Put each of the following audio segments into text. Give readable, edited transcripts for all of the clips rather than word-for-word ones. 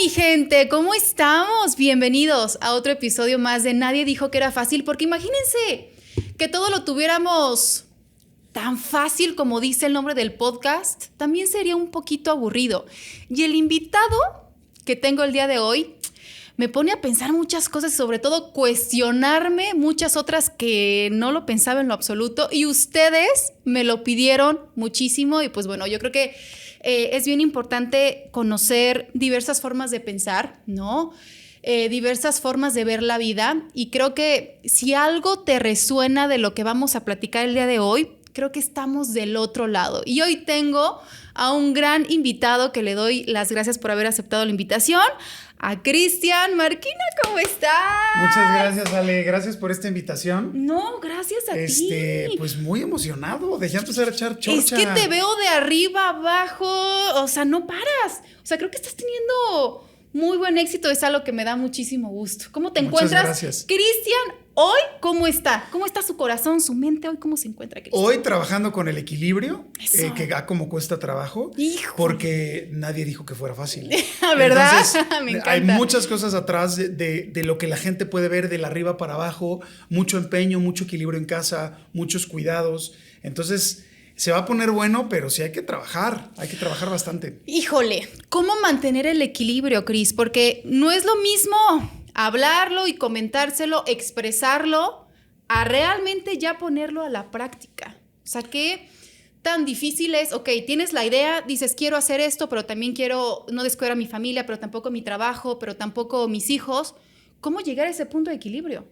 mi gente, ¿cómo estamos? Bienvenidos a otro episodio más de Nadie dijo que era fácil, porque imagínense que todo lo tuviéramos tan fácil como dice el nombre del podcast, también sería un poquito aburrido. Y el invitado que tengo el día de hoy me pone a pensar muchas cosas y sobre todo cuestionarme muchas otras que no lo pensaba en lo absoluto, y ustedes me lo pidieron muchísimo. Y pues bueno, yo creo que es bien importante conocer diversas formas de pensar, ¿no? Diversas formas de ver la vida, y creo que si algo te resuena de lo que vamos a platicar el día de hoy, creo que estamos del otro lado. Y hoy tengo a un gran invitado que le doy las gracias por haber aceptado la invitación, a Cristian Marquina. ¿Cómo estás? Muchas gracias, Ale. Gracias por esta invitación. No, gracias a ti. Pues muy emocionado. Dejé empezar a echar chorcha. Es que te veo de arriba abajo, o sea, no paras. O sea, creo que estás teniendo muy buen éxito. Es algo que me da muchísimo gusto. ¿Cómo te encuentras? Gracias. Cristian, hoy, ¿cómo está? ¿Cómo está su corazón, su mente? Hoy, ¿cómo se encuentra, Cristian? Hoy trabajando con el equilibrio, que como cuesta trabajo, Hijo. Porque nadie dijo que fuera fácil. ¿Verdad? Entonces, Me encanta. hay muchas cosas atrás de lo que la gente puede ver de arriba para abajo, mucho empeño, mucho equilibrio en casa, muchos cuidados. Entonces, se va a poner bueno, pero sí hay que trabajar bastante. Híjole, ¿cómo mantener el equilibrio, Cris? Porque no es lo mismo hablarlo y comentárselo, expresarlo, a realmente ya ponerlo a la práctica. O sea, ¿qué tan difícil es? Ok, tienes la idea, dices, quiero hacer esto, pero también quiero no descuidar a mi familia, pero tampoco mi trabajo, pero tampoco mis hijos. ¿Cómo llegar a ese punto de equilibrio?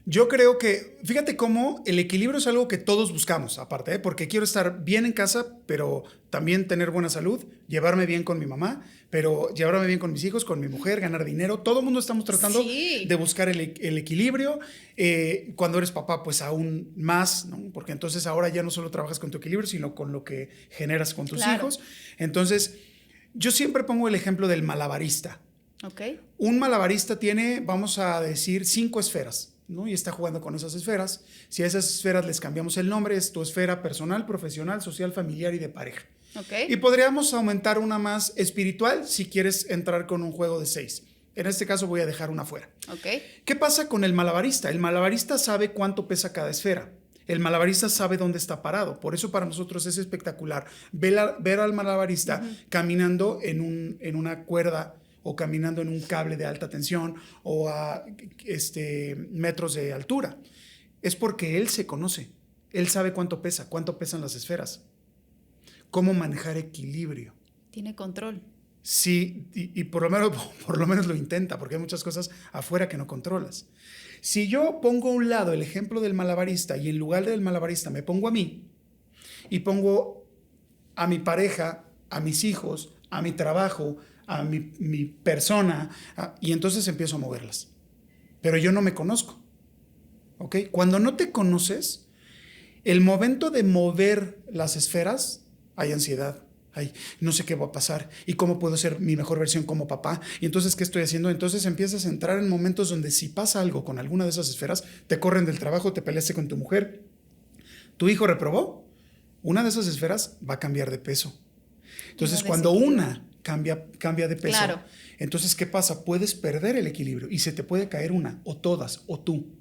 Yo creo que, fíjate cómo el equilibrio es algo que todos buscamos, aparte, porque quiero estar bien en casa, pero también tener buena salud, llevarme bien con mi mamá, pero llevarme bien con mis hijos, con mi mujer, ganar dinero. Todo el mundo estamos tratando de buscar el equilibrio. Cuando eres papá, pues aún más, ¿no? Porque entonces ahora ya no solo trabajas con tu equilibrio, sino con lo que generas con tus hijos. Entonces, yo siempre pongo el ejemplo del malabarista. Okay. Un malabarista tiene, vamos a decir, 5 esferas, ¿no? Y está jugando con esas esferas. Si a esas esferas les cambiamos el nombre, es tu esfera personal, profesional, social, familiar y de pareja. Okay. Y podríamos aumentar una más espiritual si quieres entrar con un juego de 6. En este caso voy a dejar una fuera. Okay. ¿Qué pasa con el malabarista? El malabarista sabe cuánto pesa cada esfera. El malabarista sabe dónde está parado. Por eso para nosotros es espectacular ver al malabarista caminando en una cuerda, o caminando en un cable de alta tensión, o a metros de altura. Es porque él se conoce. Él sabe cuánto pesan las esferas. Cómo manejar equilibrio. Tiene control. Sí, y por lo menos lo intenta, porque hay muchas cosas afuera que no controlas. Si yo pongo a un lado el ejemplo del malabarista y en lugar del malabarista me pongo a mí, y pongo a mi pareja, a mis hijos, a mi trabajo, a mi persona, y entonces empiezo a moverlas. Pero yo no me conozco, ¿ok? Cuando no te conoces, el momento de mover las esferas, hay ansiedad, no sé qué va a pasar, y cómo puedo ser mi mejor versión como papá, y entonces, ¿qué estoy haciendo? Entonces empiezas a entrar en momentos donde si pasa algo con alguna de esas esferas, te corren del trabajo, te peleaste con tu mujer, tu hijo reprobó, una de esas esferas va a cambiar de peso. Entonces, cuando una cambia de peso, claro. Entonces, ¿qué pasa? Puedes perder el equilibrio y se te puede caer una, o todas, o tú.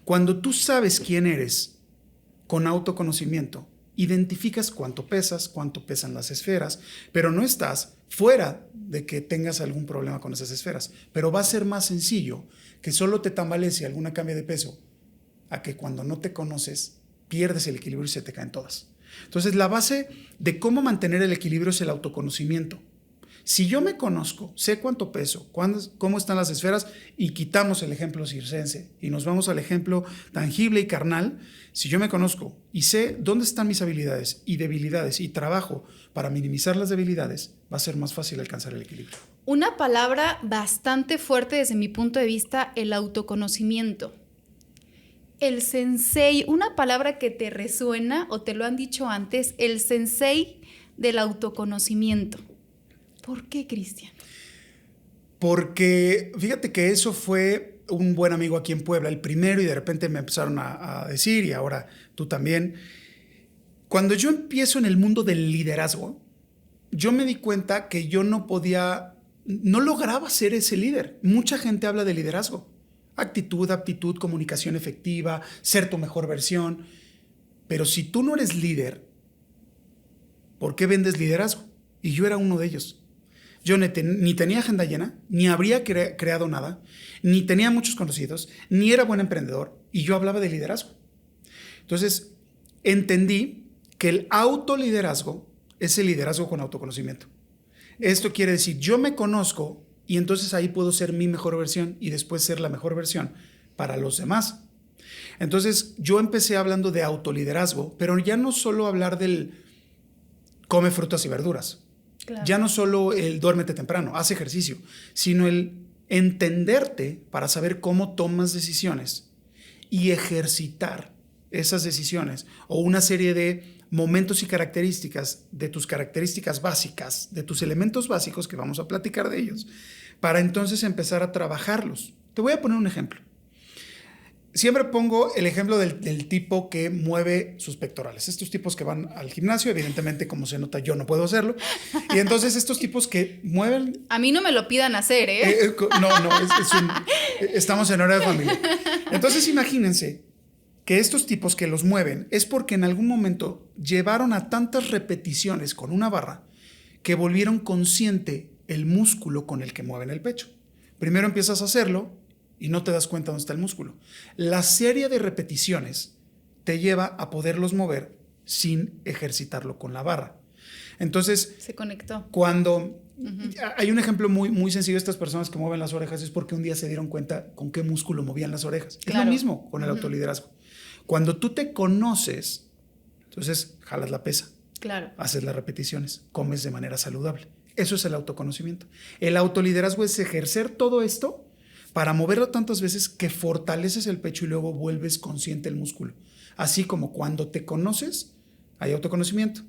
Cuando tú sabes quién eres con autoconocimiento, identificas cuánto pesas, cuánto pesan las esferas, pero no estás fuera de que tengas algún problema con esas esferas. Pero va a ser más sencillo que solo te tambalees y alguna cambie de peso, a que cuando no te conoces, pierdes el equilibrio y se te caen todas. Entonces, la base de cómo mantener el equilibrio es el autoconocimiento. Si yo me conozco, sé cuánto peso, cómo están las esferas, y quitamos el ejemplo circense y nos vamos al ejemplo tangible y carnal, si yo me conozco y sé dónde están mis habilidades y debilidades y trabajo para minimizar las debilidades, va a ser más fácil alcanzar el equilibrio. Una palabra bastante fuerte desde mi punto de vista, el autoconocimiento. El sensei, una palabra que te resuena o te lo han dicho antes, el sensei del autoconocimiento. ¿Por qué, Cristian? Porque fíjate que eso fue un buen amigo aquí en Puebla, el primero, y de repente me empezaron a decir, y ahora tú también. Cuando yo empiezo en el mundo del liderazgo, yo me di cuenta que yo no podía no lograba ser ese líder. Mucha gente habla de liderazgo. Actitud, aptitud, comunicación efectiva, ser tu mejor versión. Pero si tú no eres líder, ¿por qué vendes liderazgo? Y yo era uno de ellos. Yo ni tenía agenda llena, ni habría creado nada, ni tenía muchos conocidos, ni era buen emprendedor, y yo hablaba de liderazgo. Entonces, entendí que el autoliderazgo es el liderazgo con autoconocimiento. Esto quiere decir, yo me conozco y entonces ahí puedo ser mi mejor versión y después ser la mejor versión para los demás. Entonces, yo empecé hablando de autoliderazgo, pero ya no solo hablar del come frutas y verduras. Claro. Ya no solo el duérmete temprano, haz ejercicio, sino el entenderte para saber cómo tomas decisiones y ejercitar esas decisiones o una serie de momentos y características de tus características básicas, de tus elementos básicos, que vamos a platicar de ellos, para entonces empezar a trabajarlos. Te voy a poner un ejemplo. Siempre pongo el ejemplo del tipo que mueve sus pectorales. Estos tipos que van al gimnasio, evidentemente, como se nota, yo no puedo hacerlo. Y entonces estos tipos que mueven... A mí no me lo pidan hacer, ¿eh? No, estamos en hora de familia. Entonces imagínense que estos tipos que los mueven es porque en algún momento llevaron a tantas repeticiones con una barra que volvieron consciente el músculo con el que mueven el pecho. Primero empiezas a hacerlo y no te das cuenta dónde está el músculo. La serie de repeticiones te lleva a poderlos mover sin ejercitarlo con la barra. Entonces, se conectó. Cuando hay un ejemplo muy sencillo de estas personas que mueven las orejas, es porque un día se dieron cuenta con qué músculo movían las orejas. Claro. Es lo mismo con el autoliderazgo. Cuando tú te conoces, entonces jalas la pesa. Claro. Haces las repeticiones, comes de manera saludable. Eso es el autoconocimiento. El autoliderazgo es ejercer todo esto para moverlo tantas veces que fortaleces el pecho y luego vuelves consciente el músculo. Así como cuando te conoces, hay autoconocimiento.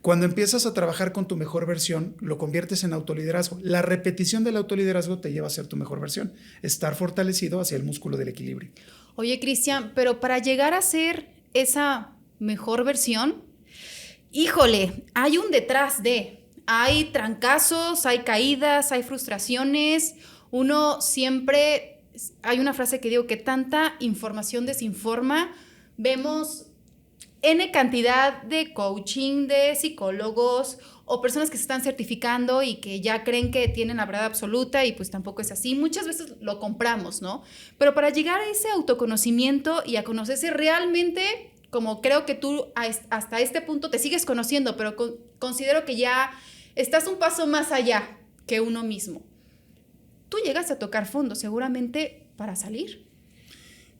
Cuando empiezas a trabajar con tu mejor versión, lo conviertes en autoliderazgo. La repetición del autoliderazgo te lleva a ser tu mejor versión, estar fortalecido hacia el músculo del equilibrio. Oye, Cristian, pero para llegar a ser esa mejor versión, híjole, hay un detrás de. Hay trancazos, hay caídas, hay frustraciones. Uno siempre, hay una frase que digo, que tanta información desinforma. Vemos N cantidad de coaching, de psicólogos o personas que se están certificando y que ya creen que tienen la verdad absoluta y pues tampoco es así. Muchas veces lo compramos, ¿no? Pero para llegar a ese autoconocimiento y a conocerse realmente, como creo que tú hasta este punto te sigues conociendo, pero considero que ya estás un paso más allá que uno mismo. Tú llegas a tocar fondo seguramente para salir.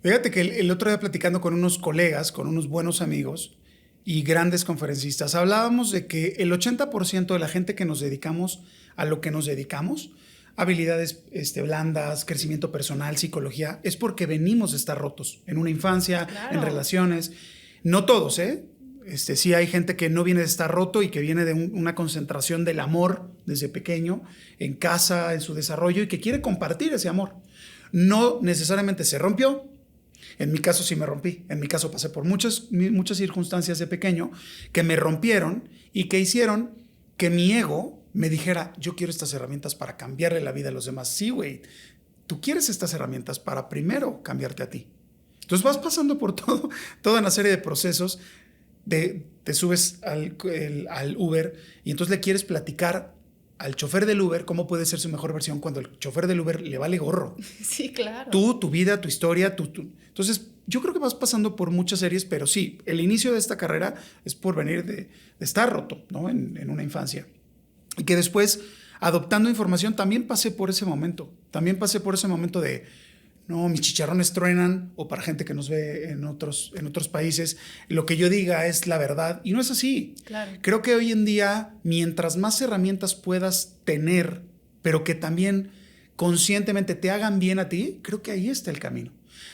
Fíjate que el otro día platicando con unos colegas, con unos buenos amigos y grandes conferencistas, hablábamos de que el 80% de la gente que nos dedicamos a lo que nos dedicamos, habilidades blandas, crecimiento personal, psicología, es porque venimos de estar rotos en una infancia, claro, en relaciones. No todos, ¿eh? Sí hay gente que no viene de estar roto y que viene de una concentración del amor desde pequeño, en casa, en su desarrollo, y que quiere compartir ese amor. No necesariamente se rompió. En mi caso sí me rompí. En mi caso pasé por muchas circunstancias de pequeño que me rompieron y que hicieron que mi ego me dijera, yo quiero estas herramientas para cambiarle la vida a los demás. Sí, güey, tú quieres estas herramientas para primero cambiarte a ti. Entonces vas pasando por toda una serie de procesos. Te subes al Uber y entonces le quieres platicar al chofer del Uber cómo puede ser su mejor versión cuando el chofer del Uber le vale gorro. Sí, claro. Tú, tu vida, tu historia, Entonces, yo creo que vas pasando por muchas series, pero sí, el inicio de esta carrera es por venir de estar roto, ¿no? En una infancia. Y que después, adoptando información, también pasé por ese momento. También pasé por ese momento de, no, mis chicharrones truenan, o para gente que nos ve en otros países, lo que yo diga es la verdad, y no es así. Claro. Creo que hoy en día, mientras más herramientas puedas tener, pero que también conscientemente te hagan bien a ti, creo que ahí está el camino.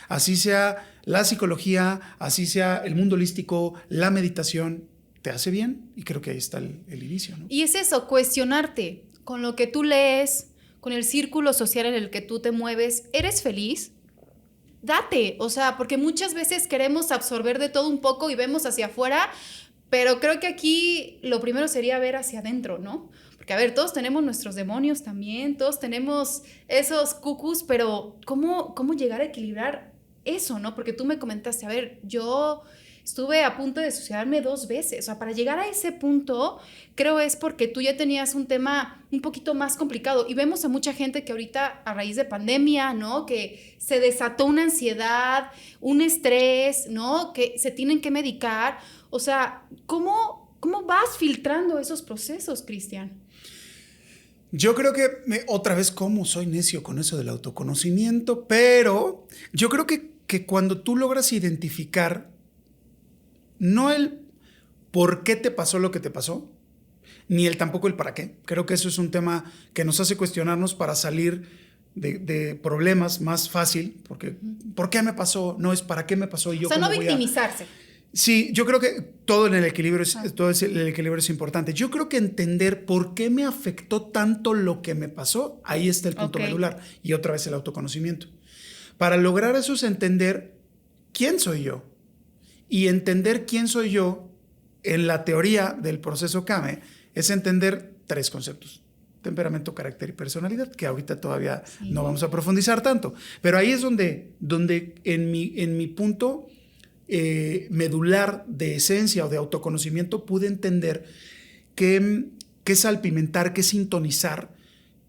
Así sea la psicología, así sea el mundo holístico, la meditación, te hace bien, y creo que ahí está el inicio, ¿no? Y es eso, cuestionarte con lo que tú lees, con el círculo social en el que tú te mueves, ¿eres feliz? Date, o sea, porque muchas veces queremos absorber de todo un poco y vemos hacia afuera, pero creo que aquí lo primero sería ver hacia adentro, ¿no? Porque, a ver, todos tenemos nuestros demonios también, todos tenemos esos cucus, pero ¿cómo llegar a equilibrar eso, no? Porque tú me comentaste, a ver, yo estuve a punto de suicidarme 2 veces. O sea, para llegar a ese punto, creo es porque tú ya tenías un tema un poquito más complicado. Y vemos a mucha gente que ahorita, a raíz de pandemia, ¿no? Que se desató una ansiedad, un estrés, ¿no? Que se tienen que medicar. O sea, ¿cómo vas filtrando esos procesos, Cristian? Yo creo que, otra vez, cómo soy necio con eso del autoconocimiento, pero yo creo que cuando tú logras identificar no el por qué te pasó lo que te pasó, ni tampoco el para qué. Creo que eso es un tema que nos hace cuestionarnos para salir de problemas más fácil, porque ¿por qué me pasó? No es para qué me pasó y yo. O sea, no victimizarse. Sí, yo creo que todo en el equilibrio el equilibrio es importante. Yo creo que entender por qué me afectó tanto lo que me pasó, ahí está el punto medular. Y otra vez el autoconocimiento. Para lograr eso es entender quién soy yo. Y entender quién soy yo en la teoría del proceso CAME es entender 3 conceptos: temperamento, carácter y personalidad, que ahorita todavía no vamos a profundizar tanto. Pero ahí es donde en mi punto medular de esencia o de autoconocimiento pude entender qué salpimentar, qué sintonizar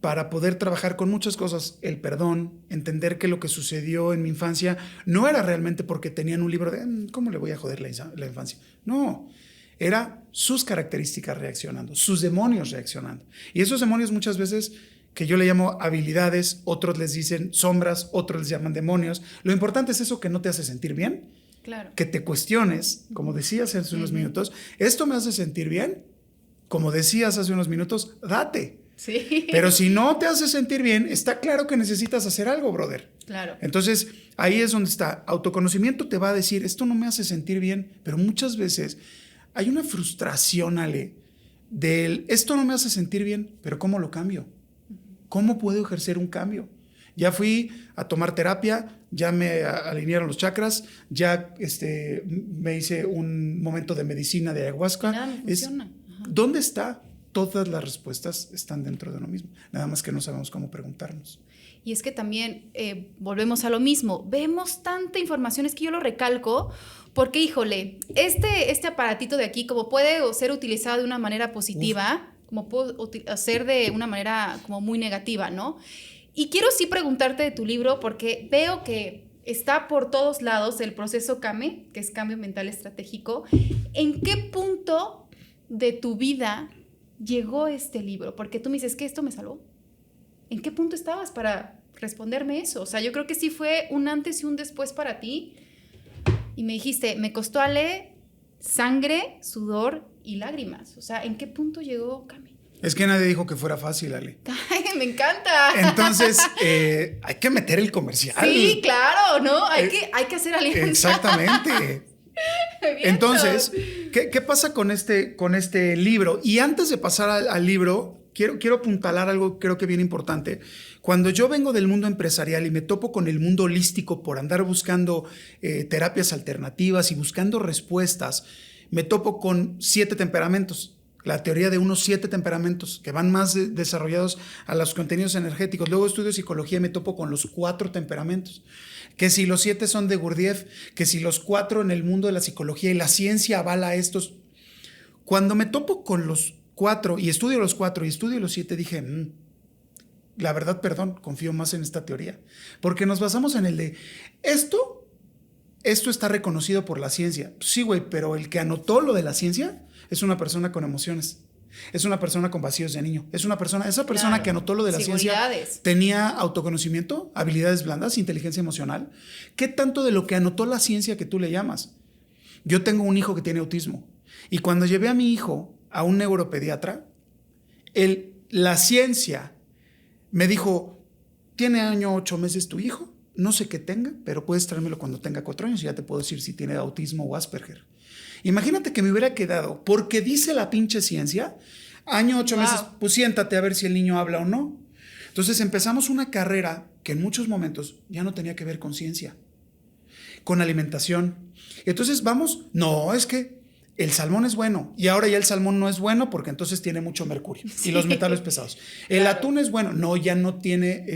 para poder trabajar con muchas cosas. El perdón, entender que lo que sucedió en mi infancia no era realmente porque tenían un libro de ¿cómo le voy a joder la infancia? No, era sus características reaccionando, sus demonios reaccionando. Y esos demonios muchas veces, que yo le llamo habilidades, otros les dicen sombras, otros les llaman demonios. Lo importante es eso que no te hace sentir bien, claro, que te cuestiones, como decías hace unos minutos, ¿esto me hace sentir bien? Como decías hace unos minutos, date. Sí. Pero si no te hace sentir bien, está claro que necesitas hacer algo, brother. Claro. Entonces, ahí es donde está. Autoconocimiento te va a decir, esto no me hace sentir bien, pero muchas veces hay una frustración, Ale, del esto no me hace sentir bien, pero ¿cómo lo cambio? ¿Cómo puedo ejercer un cambio? Ya fui a tomar terapia, ya me alinearon los chakras, ya me hice un momento de medicina de ayahuasca. Nada me funciona. ¿Dónde está? Todas las respuestas están dentro de uno mismo, nada más que no sabemos cómo preguntarnos. Y es que también volvemos a lo mismo, vemos tanta información, es que yo lo recalco, porque híjole, este aparatito de aquí, como puede ser utilizado de una manera positiva, como puede ser de una manera como muy negativa, ¿no? Y quiero sí preguntarte de tu libro, porque veo que está por todos lados el proceso CAME, que es Cambio Mental Estratégico. ¿En qué punto de tu vida llegó este libro? Porque tú me dices que esto me salvó. ¿En qué punto estabas para responderme eso? O sea, yo creo que sí fue un antes y un después para ti. Y me dijiste, me costó, Ale, sangre, sudor y lágrimas. O sea, ¿en qué punto llegó CAME? Es que nadie dijo que fuera fácil, Ale. Ay, me encanta. Entonces, hay que meter el comercial. Sí, claro, ¿no? Hay que hacer alianza. Exactamente. Entonces, ¿qué pasa con este libro? Y antes de pasar al libro, quiero apuntalar algo creo que bien importante. Cuando yo vengo del mundo empresarial y me topo con el mundo holístico por andar buscando terapias alternativas y buscando respuestas, me topo con 7 temperamentos. La teoría de unos 7 temperamentos que van más desarrollados a los contenidos energéticos. Luego estudio psicología y me topo con los 4 temperamentos. Que si los 7 son de Gurdjieff, que si los 4 en el mundo de la psicología y la ciencia avala estos. Cuando me topo con los 4 y estudio los 4 y estudio los 7, dije, la verdad, perdón, confío más en esta teoría. Porque nos basamos en el de esto está reconocido por la ciencia. Sí, güey, pero el que anotó lo de la ciencia es una persona con emociones, es una persona con vacíos de niño, esa persona claro, que anotó lo de la ciencia tenía autoconocimiento, habilidades blandas, inteligencia emocional. ¿Qué tanto de lo que anotó la ciencia que tú le llamas? Yo tengo un hijo que tiene autismo y cuando llevé a mi hijo a un neuropediatra, la ciencia me dijo, tiene 8 meses tu hijo, no sé qué tenga, pero puedes traérmelo cuando tenga 4 años y ya te puedo decir si tiene autismo o Asperger. Imagínate que me hubiera quedado, porque dice la pinche ciencia, 8 meses, pues siéntate a ver si el niño habla o no. Entonces empezamos una carrera que en muchos momentos ya no tenía que ver con ciencia, con alimentación. Entonces vamos, no, es que el salmón es bueno y ahora ya el salmón no es bueno porque entonces tiene mucho mercurio y los metales pesados. El Claro. atún es bueno, no, ya no tiene,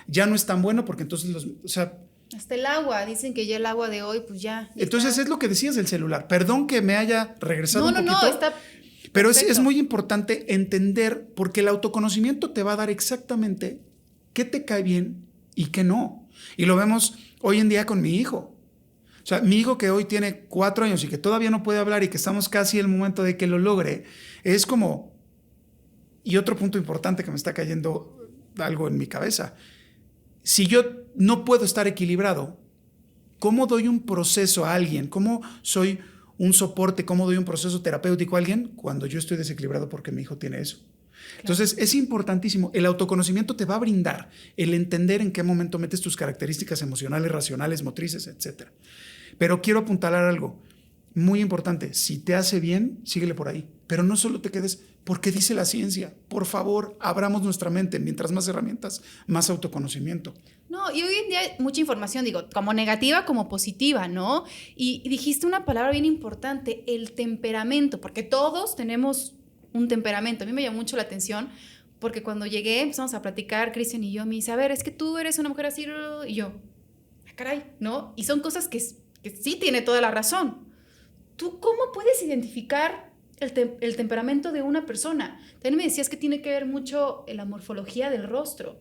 ya no es tan bueno porque entonces o sea, Hasta el agua, dicen que ya el agua de hoy, pues ya entonces está. es lo que decías del celular. Perdón que me haya regresado No, un no, poquito. no, está Pero es perfecto. muy importante entender porque el autoconocimiento te va a dar exactamente qué te cae bien y qué no. Y lo vemos hoy en día con mi hijo. O sea, mi hijo que hoy tiene 4 años y que todavía no puede hablar y que estamos casi en el momento de que lo logre, es como... Y otro punto importante que me está cayendo algo en mi cabeza. Si yo no puedo estar equilibrado, ¿cómo doy un proceso a alguien? ¿Cómo soy un soporte? ¿Cómo doy un proceso terapéutico a alguien cuando yo estoy desequilibrado porque mi hijo tiene eso? Entonces, es importantísimo. El autoconocimiento te va a brindar el entender en qué momento metes tus características emocionales, racionales, motrices, etc. Pero quiero apuntalar algo muy importante. Si te hace bien, síguele por ahí. Pero no solo te quedes porque dice la ciencia. Por favor, abramos nuestra mente. Mientras más herramientas, más autoconocimiento. No, y hoy en día hay mucha información, digo, como negativa como positiva, ¿no? Y dijiste una palabra bien importante, el temperamento, porque todos tenemos un temperamento. A mí me llamó mucho la atención porque cuando llegué empezamos a platicar, Cristian y yo, me dice, a ver, es que tú eres una mujer así, y yo, ah, caray, ¿no? Y son cosas que sí tiene toda la razón. ¿Tú cómo puedes identificar el temperamento de una persona? También me decías que tiene que ver mucho en la morfología del rostro.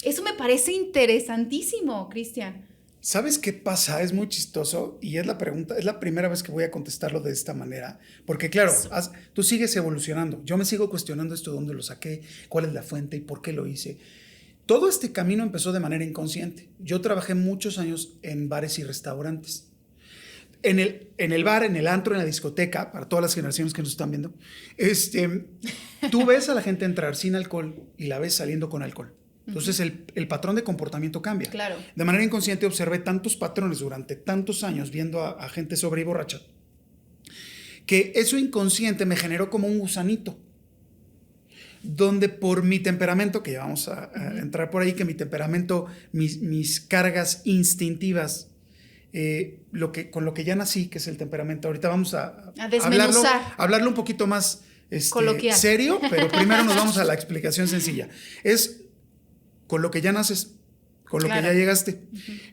Eso me parece interesantísimo, Cristian. ¿Sabes qué pasa? Es muy chistoso y es la pregunta, es la primera vez que voy a contestarlo de esta manera, porque claro, tú sigues evolucionando, yo me sigo cuestionando esto, dónde lo saqué, cuál es la fuente y por qué lo hice. Todo este camino empezó de manera inconsciente. Yo trabajé muchos años en bares y restaurantes. En el bar, en el antro, en la discoteca, para todas las generaciones que nos están viendo, tú ves a la gente entrar sin alcohol y la ves saliendo con alcohol. Entonces el patrón de comportamiento cambia. Claro. De manera inconsciente observé tantos patrones durante tantos años viendo a gente sobria y borracha que eso inconsciente me generó como un gusanito donde por mi temperamento, que ya vamos a entrar por ahí, que mi temperamento, mis cargas instintivas, con lo que ya nací, que es el temperamento, ahorita vamos a desmenuzar. hablarlo un poquito más serio, pero primero nos vamos a la explicación sencilla. Es con lo que ya naces, con lo que ya llegaste.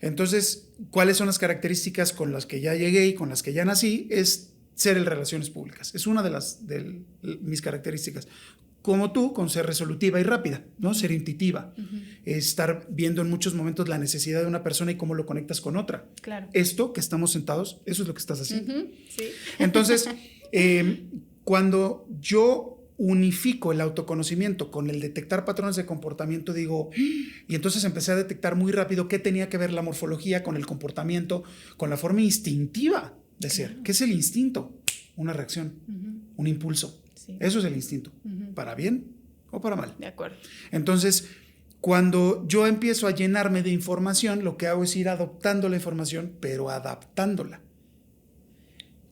Entonces, ¿cuáles son las características con las que ya llegué y con las que ya nací? Es ser en relaciones públicas. Es una de mis características. Como tú, con ser resolutiva y rápida, ¿no? Ser intuitiva. Estar viendo en muchos momentos la necesidad de una persona y cómo lo conectas con otra. Claro. Esto que estamos sentados, eso es lo que estás haciendo. Sí. Entonces, cuando yo unifico el autoconocimiento con el detectar patrones de comportamiento, digo, y entonces empecé a detectar muy rápido qué tenía que ver la morfología con el comportamiento, con la forma instintiva de ser. ¿Qué es el instinto? Una reacción, un impulso. Sí. Eso es el instinto, para bien o para mal. De acuerdo. Entonces, cuando yo empiezo a llenarme de información, lo que hago es ir adoptando la información, pero adaptándola.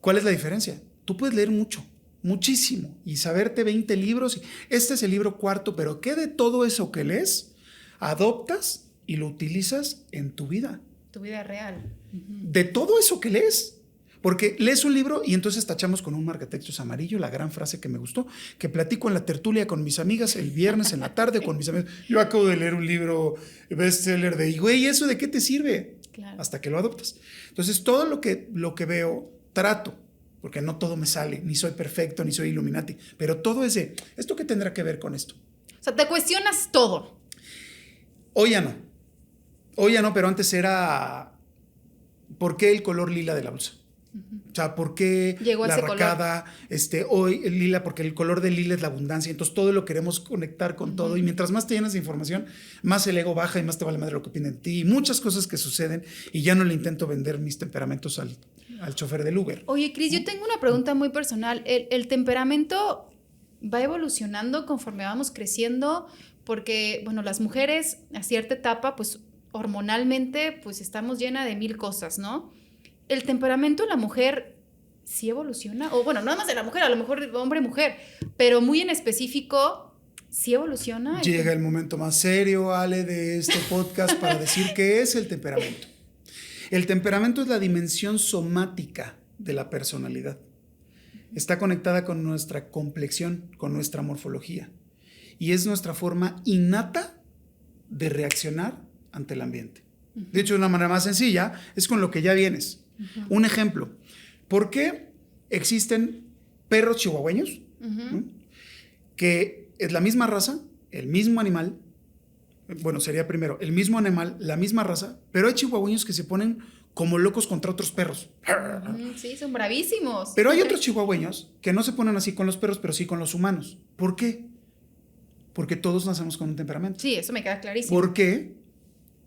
¿Cuál es la diferencia? Tú puedes leer mucho, muchísimo, y saberte 20 libros. Este es el libro cuarto, pero ¿qué de todo eso que lees adoptas y lo utilizas en tu vida? Tu vida real. De todo eso que lees. Porque lees un libro y entonces tachamos con un marcatextos amarillo la gran frase que me gustó, que platico en la tertulia con mis amigas el viernes en la tarde con mis amigos. Yo acabo de leer un libro bestseller de, güey, ¿eso de qué te sirve? Claro. Hasta que lo adoptas. Entonces, todo lo que veo, trato, porque no todo me sale, ni soy perfecto, ni soy Illuminati, pero todo es de, ¿esto qué tendrá que ver con esto? O sea, te cuestionas todo. Hoy ya no, pero antes era, ¿por qué el color lila de la blusa? O sea, ¿por qué llegó la arracada? Hoy el lila, porque el color del lila es la abundancia, entonces todo lo queremos conectar con todo, y mientras más te llenas de información, más el ego baja y más te vale madre lo que opinan de ti, y muchas cosas que suceden, y ya no le intento vender mis temperamentos al chofer del Uber. Oye, Cris, yo tengo una pregunta muy personal. ¿El temperamento va evolucionando conforme vamos creciendo? Porque, bueno, las mujeres a cierta etapa, pues hormonalmente, pues estamos llenas de 1000 cosas, ¿no? ¿El temperamento de la mujer sí evoluciona? O bueno, nada más de la mujer, a lo mejor hombre-mujer, pero muy en específico, ¿sí evoluciona? Llega el momento más serio, Ale, de este podcast para decir qué es el temperamento. El temperamento es la dimensión somática de la personalidad. está conectada con nuestra complexión, con nuestra morfología. Y es nuestra forma innata de reaccionar ante el ambiente. De hecho, de una manera más sencilla, es con lo que ya vienes. Un ejemplo, ¿por qué existen perros chihuahueños? ¿No? Que es la misma raza, el mismo animal, bueno, sería primero, el mismo animal, la misma raza, pero hay chihuahueños que se ponen como locos contra otros perros. Sí, son bravísimos. Pero hay otros chihuahueños que no se ponen así con los perros, pero sí con los humanos. ¿Por qué? Porque todos nacemos con un temperamento. Sí, eso me queda clarísimo. ¿Por qué?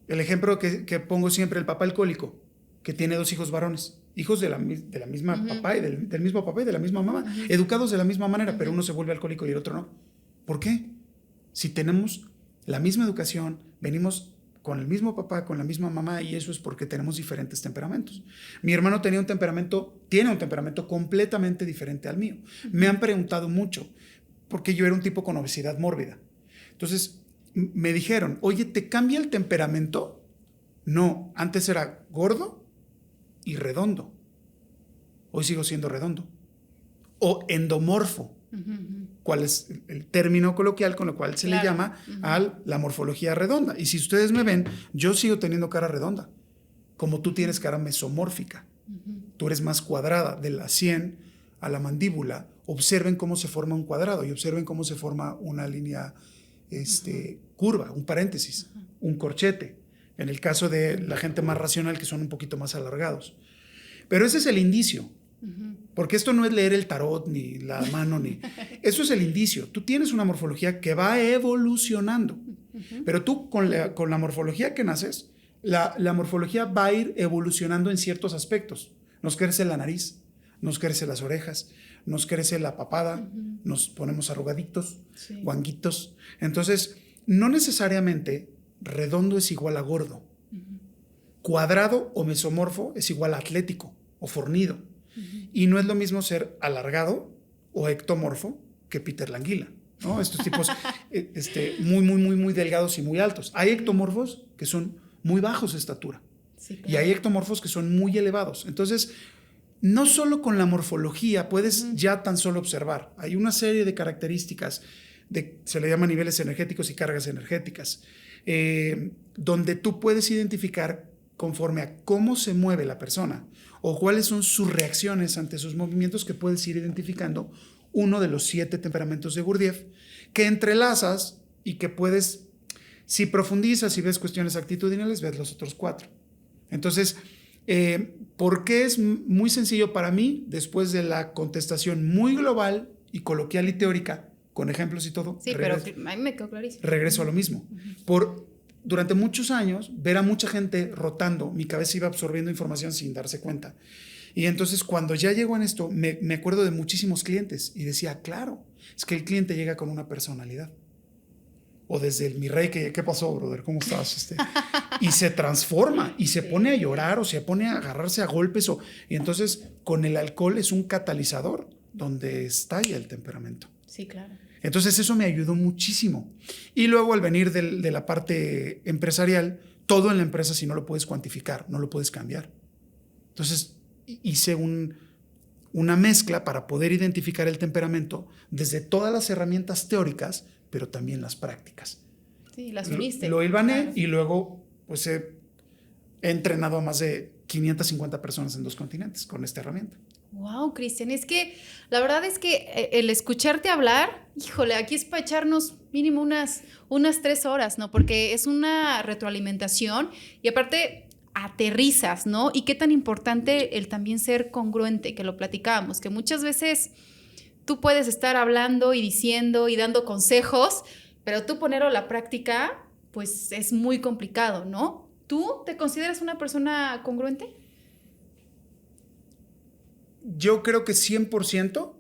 El ejemplo que pongo siempre, el papá alcohólico, que tiene 2 hijos varones, hijos de la misma papá y del mismo papá y de la misma mamá, educados de la misma manera, pero uno se vuelve alcohólico y el otro no. ¿Por qué? Si tenemos la misma educación, venimos con el mismo papá, con la misma mamá, y eso es porque tenemos diferentes temperamentos. Mi hermano tiene un temperamento completamente diferente al mío. Me han preguntado mucho, porque yo era un tipo con obesidad mórbida. Entonces, me dijeron, oye, ¿te cambia el temperamento? No, antes era gordo y redondo. Hoy sigo siendo redondo. O endomorfo. ¿Cuál es el término coloquial con lo cual se le llama a la morfología redonda? Y si ustedes me ven, yo sigo teniendo cara redonda, como tú tienes cara mesomórfica. Tú eres más cuadrada, de la sien a la mandíbula. Observen cómo se forma un cuadrado y observen cómo se forma una línea curva, un paréntesis, un corchete. En el caso de la gente más racional, que son un poquito más alargados. Pero ese es el indicio. Porque esto no es leer el tarot, ni la mano, ni... Eso es el indicio. Tú tienes una morfología que va evolucionando. Pero tú, con la morfología que naces, la morfología va a ir evolucionando en ciertos aspectos. Nos crece la nariz, nos crece las orejas, nos crece la papada, nos ponemos arrugaditos, guanguitos. Entonces, no necesariamente redondo es igual a gordo. Cuadrado o mesomorfo es igual a atlético o fornido. Y no es lo mismo ser alargado o ectomorfo que Peter Languila, ¿no? Estos tipos muy delgados y muy altos. Hay ectomorfos que son muy bajos de estatura. Sí, claro. Y hay ectomorfos que son muy elevados. Entonces, no solo con la morfología puedes ya tan solo observar. Hay una serie de características, se le llama niveles energéticos y cargas energéticas, donde tú puedes identificar conforme a cómo se mueve la persona o cuáles son sus reacciones ante sus movimientos, que puedes ir identificando uno de los 7 temperamentos de Gurdjieff, que entrelazas y que puedes, si profundizas y ves cuestiones actitudinales, ves los otros 4. Entonces, ¿por qué es muy sencillo para mí, después de la contestación muy global y coloquial y teórica, con ejemplos y todo? Sí, pero a mí me quedó clarísimo. Regreso a lo mismo. Durante muchos años, ver a mucha gente rotando, mi cabeza iba absorbiendo información sin darse cuenta. Y entonces, cuando ya llego en esto, me acuerdo de muchísimos clientes y decía, claro, es que el cliente llega con una personalidad. O desde mi rey, ¿qué pasó, brother? ¿Cómo estás? Y se transforma y se pone a llorar o se pone a agarrarse a golpes. Y entonces, con el alcohol es un catalizador donde estalla el temperamento. Sí, claro. Entonces eso me ayudó muchísimo. Y luego, al venir de la parte empresarial, todo en la empresa, si no lo puedes cuantificar, no lo puedes cambiar. Entonces hice una mezcla para poder identificar el temperamento desde todas las herramientas teóricas, pero también las prácticas. Sí, las uniste. Lo hilvané, claro. Y luego pues he entrenado a más de 550 personas en 2 continentes con esta herramienta. Wow, Cristian, es que la verdad es que el escucharte hablar, híjole, aquí es para echarnos mínimo unas 3 horas, ¿no? Porque es una retroalimentación y aparte aterrizas, ¿no? Y qué tan importante el también ser congruente, que lo platicábamos, que muchas veces tú puedes estar hablando y diciendo y dando consejos, pero tú ponerlo a la práctica, pues es muy complicado, ¿no? ¿Tú te consideras una persona congruente? Yo creo que 100%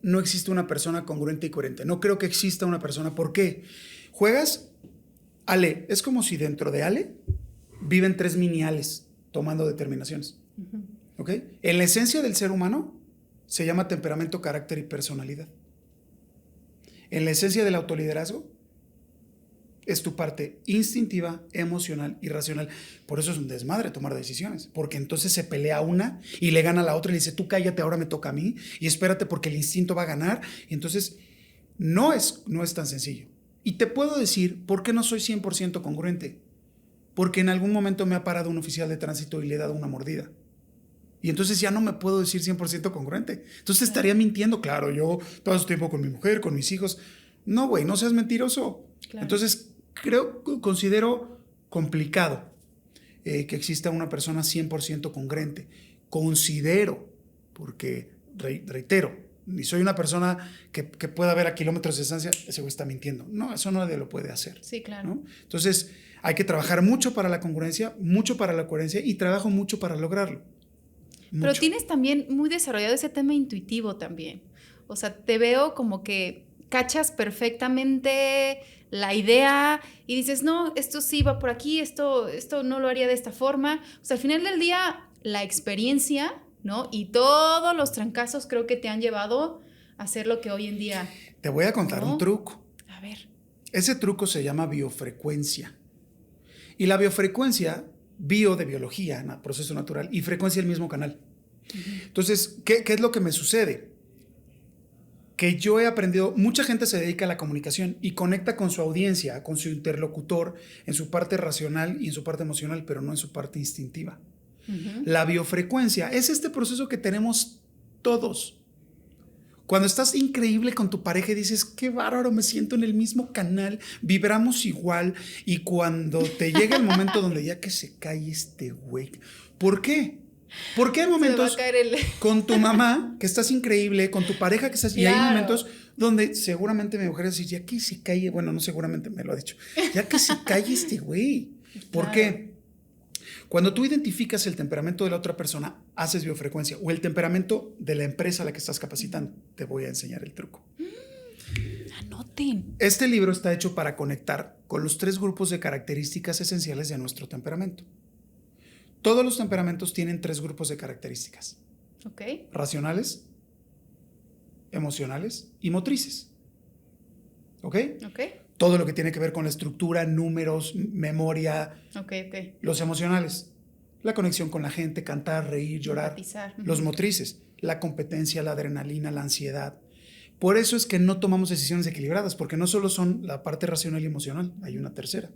no existe una persona congruente y coherente. No creo que exista una persona. ¿Por qué? Juegas, Ale, es como si dentro de Ale viven 3 mini Ales tomando determinaciones. ¿Ok? En la esencia del ser humano se llama temperamento, carácter y personalidad. En la esencia del autoliderazgo Es tu parte instintiva, emocional y racional. Por eso es un desmadre tomar decisiones, porque entonces se pelea una y le gana a la otra y le dice, tú cállate, ahora me toca a mí y espérate porque el instinto va a ganar. Y entonces no es tan sencillo. Y te puedo decir por qué no soy 100% congruente. Porque en algún momento me ha parado un oficial de tránsito y le he dado una mordida. Y entonces ya no me puedo decir 100% congruente. Entonces estaría mintiendo. Claro, yo todo ese tiempo con mi mujer, con mis hijos. No, güey, no seas mentiroso. Claro. Entonces considero complicado que exista una persona 100% congruente. Considero, porque reitero, ni soy una persona que pueda ver a kilómetros de distancia, ese güey está mintiendo. No, eso nadie lo puede hacer. Sí, claro. ¿No? Entonces hay que trabajar mucho para la congruencia, mucho para la coherencia y trabajo mucho para lograrlo. Mucho. Pero tienes también muy desarrollado ese tema intuitivo también. O sea, te veo como que cachas perfectamente la idea y dices, no, esto sí va por aquí, esto no lo haría de esta forma. O sea, al final del día, la experiencia, ¿no? Y todos los trancazos creo que te han llevado a hacer lo que hoy en día... Te voy a contar un truco. A ver. Ese truco se llama biofrecuencia. Y la biofrecuencia, bio de biología, proceso natural, y frecuencia el mismo canal. Entonces, ¿qué es lo que me sucede? Que yo he aprendido, mucha gente se dedica a la comunicación y conecta con su audiencia, con su interlocutor, en su parte racional y en su parte emocional, pero no en su parte instintiva. La biofrecuencia es este proceso que tenemos todos. Cuando estás increíble con tu pareja y dices, qué bárbaro, me siento en el mismo canal, vibramos igual, y cuando te llega el momento donde ya que se cae este güey, ¿por qué? Porque hay momentos con tu mamá que estás increíble, con tu pareja que estás... Claro. Y hay momentos donde seguramente mi mujer va a decir, ya que se cae, bueno, no seguramente me lo ha dicho, ya que se cae este güey. ¿Por qué? Cuando tú identificas el temperamento de la otra persona, haces biofrecuencia, o el temperamento de la empresa a la que estás capacitando. Te voy a enseñar el truco. Anoten. Este libro está hecho para conectar con los 3 grupos de características esenciales de nuestro temperamento. Todos los temperamentos tienen 3 grupos de características. Okay. Racionales, emocionales y motrices. ¿Ok? Okay. Todo lo que tiene que ver con la estructura, números, memoria. Okay. Los emocionales, la conexión con la gente, cantar, reír, llorar. Empatizar. Los motrices, la competencia, la adrenalina, la ansiedad. Por eso es que no tomamos decisiones equilibradas, porque no solo son la parte racional y emocional, hay una tercera.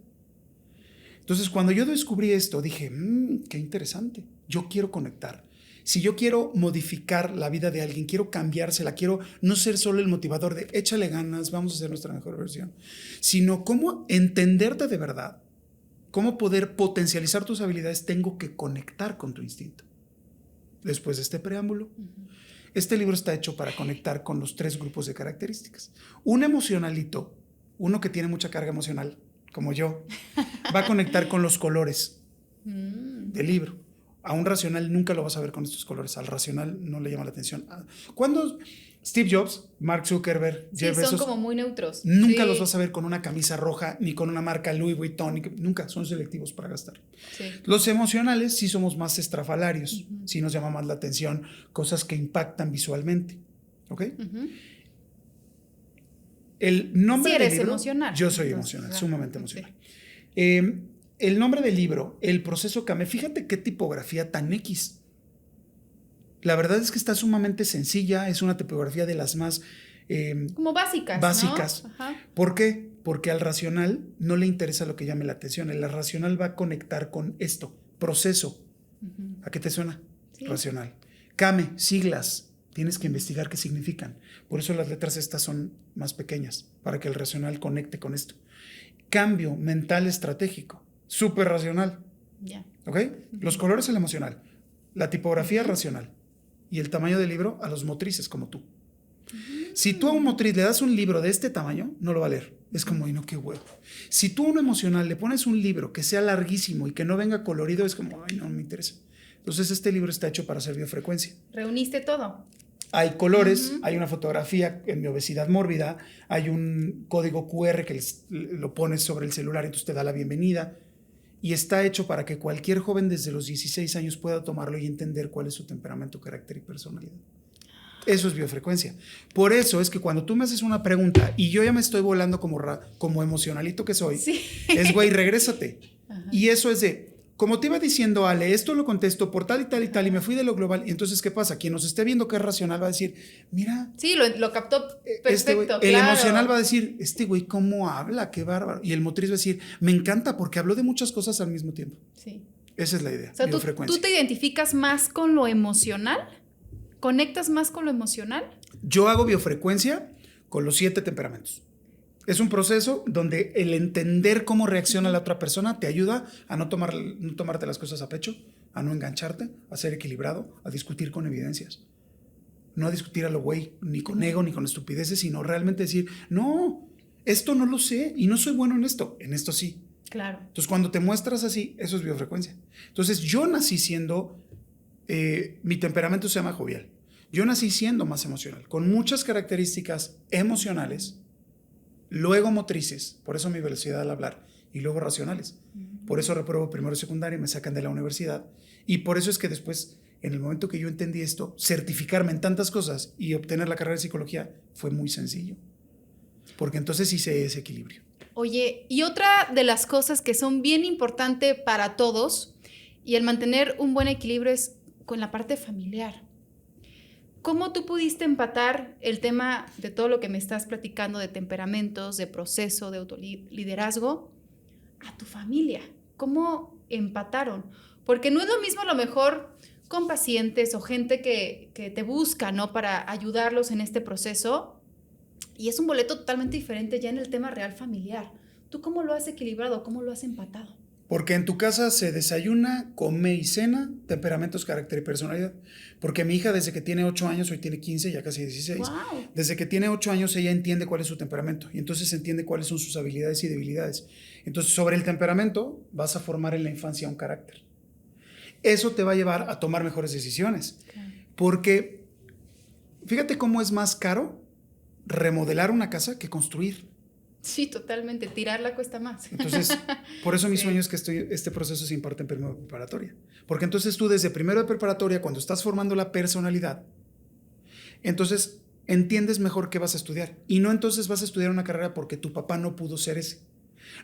Entonces, cuando yo descubrí esto, dije, qué interesante, yo quiero conectar. Si yo quiero modificar la vida de alguien, quiero cambiársela, quiero no ser solo el motivador de échale ganas, vamos a hacer nuestra mejor versión, sino cómo entenderte de verdad, cómo poder potencializar tus habilidades, tengo que conectar con tu instinto. Después de este preámbulo, este libro está hecho para conectar con los 3 grupos de características. Un emocionalito, uno que tiene mucha carga emocional, como yo, va a conectar con los colores del libro. A un racional nunca lo vas a ver con estos colores. Al racional no le llama la atención. Cuando Steve Jobs, Mark Zuckerberg, Jeff Bezos, son como muy neutros. Nunca los vas a ver con una camisa roja ni con una marca Louis Vuitton. Nunca, son selectivos para gastar. Sí. Los emocionales sí somos más estrafalarios. Sí nos llama más la atención cosas que impactan visualmente. ¿Ok? El nombre del libro, emocional. Yo soy emocional, sumamente emocional. El nombre del libro, El proceso Kame, fíjate qué tipografía tan X. La verdad es que está sumamente sencilla, es una tipografía de las más... como básicas, ¿no? Ajá. ¿Por qué? Porque al racional no le interesa lo que llame la atención. El racional va a conectar con esto, proceso. ¿A qué te suena? Sí. Racional. Kame, siglas. Tienes que investigar qué significan. Por eso las letras estas son más pequeñas, para que el racional conecte con esto. Cambio mental estratégico, súper racional. Ya. ¿Ok? Los colores, el emocional. La tipografía, racional. Y el tamaño del libro, a los motrices, como tú. Si tú a un motriz le das un libro de este tamaño, no lo va a leer. Es como, ay, no, qué huevo. Si tú a un emocional le pones un libro que sea larguísimo y que no venga colorido, es como, ay, no me interesa. Entonces, este libro está hecho para hacer biofrecuencia. Reuniste todo. Hay colores, hay una fotografía en mi obesidad mórbida, hay un código QR que lo pones sobre el celular y entonces te da la bienvenida. Y está hecho para que cualquier joven desde los 16 años pueda tomarlo y entender cuál es su temperamento, carácter y personalidad. Eso es biofrecuencia. Por eso es que cuando tú me haces una pregunta y yo ya me estoy volando como emocionalito que soy, Sí. es, güey, regrésate. Ajá. Y eso es de, como te iba diciendo, Ale, esto lo contesto por tal y tal y tal, y me fui de lo global. Y entonces, ¿qué pasa? Quien nos esté viendo que es racional va a decir, mira, Sí, lo captó perfecto, este güey, claro. el emocional va a decir, este güey, ¿cómo habla? Qué bárbaro. Y el motriz va a decir, me encanta porque habló de muchas cosas al mismo tiempo. Sí. Esa es la idea, O sea, biofrecuencia. ¿tú te identificas más con lo emocional? ¿Conectas más con lo emocional? Yo hago biofrecuencia con los 7 temperamentos. Es un proceso donde el entender cómo reacciona la otra persona te ayuda a no tomarte las cosas a pecho, a no engancharte, a ser equilibrado, a discutir con evidencias. No a discutir a lo güey, ni con ego, ni con estupideces, sino realmente decir, no, esto no lo sé y no soy bueno en esto sí. Claro. Entonces, cuando te muestras así, eso es biofrecuencia. Entonces, yo nací siendo, mi temperamento se llama jovial. Yo nací siendo más emocional, con muchas características emocionales, luego motrices, por eso mi velocidad al hablar, y luego racionales. Por eso repruebo primero y secundaria y me sacan de la universidad. Y por eso es que después, en el momento que yo entendí esto, certificarme en tantas cosas y obtener la carrera de psicología fue muy sencillo. Porque entonces hice ese equilibrio. Oye, y otra de las cosas que son bien importantes para todos y el mantener un buen equilibrio es con la parte familiar. ¿Cómo tú pudiste empatar el tema de todo lo que me estás platicando de temperamentos, de proceso, de autoliderazgo a tu familia? ¿Cómo empataron? Porque no es lo mismo a lo mejor con pacientes o gente que te busca, ¿no? Para ayudarlos en este proceso. Y es un boleto totalmente diferente ya en el tema real familiar. ¿Tú cómo lo has equilibrado? ¿Cómo lo has empatado? Porque en tu casa se desayuna, come y cena, temperamentos, carácter y personalidad. Porque mi hija desde que tiene 8 años, hoy tiene 15, ya casi 16, ¡Wow! desde que tiene 8 años ella entiende cuál es su temperamento y entonces entiende cuáles son sus habilidades y debilidades. Entonces sobre el temperamento vas a formar en la infancia un carácter. Eso te va a llevar a tomar mejores decisiones. Claro. Porque fíjate cómo es más caro remodelar una casa que construir. Sí, totalmente. Tirarla cuesta más. Entonces, por eso mi Sí. sueño es que este proceso se imparte en primero de preparatoria. Porque entonces tú desde primero de preparatoria, cuando estás formando la personalidad, entonces entiendes mejor qué vas a estudiar. Y no entonces vas a estudiar una carrera porque tu papá no pudo ser ese.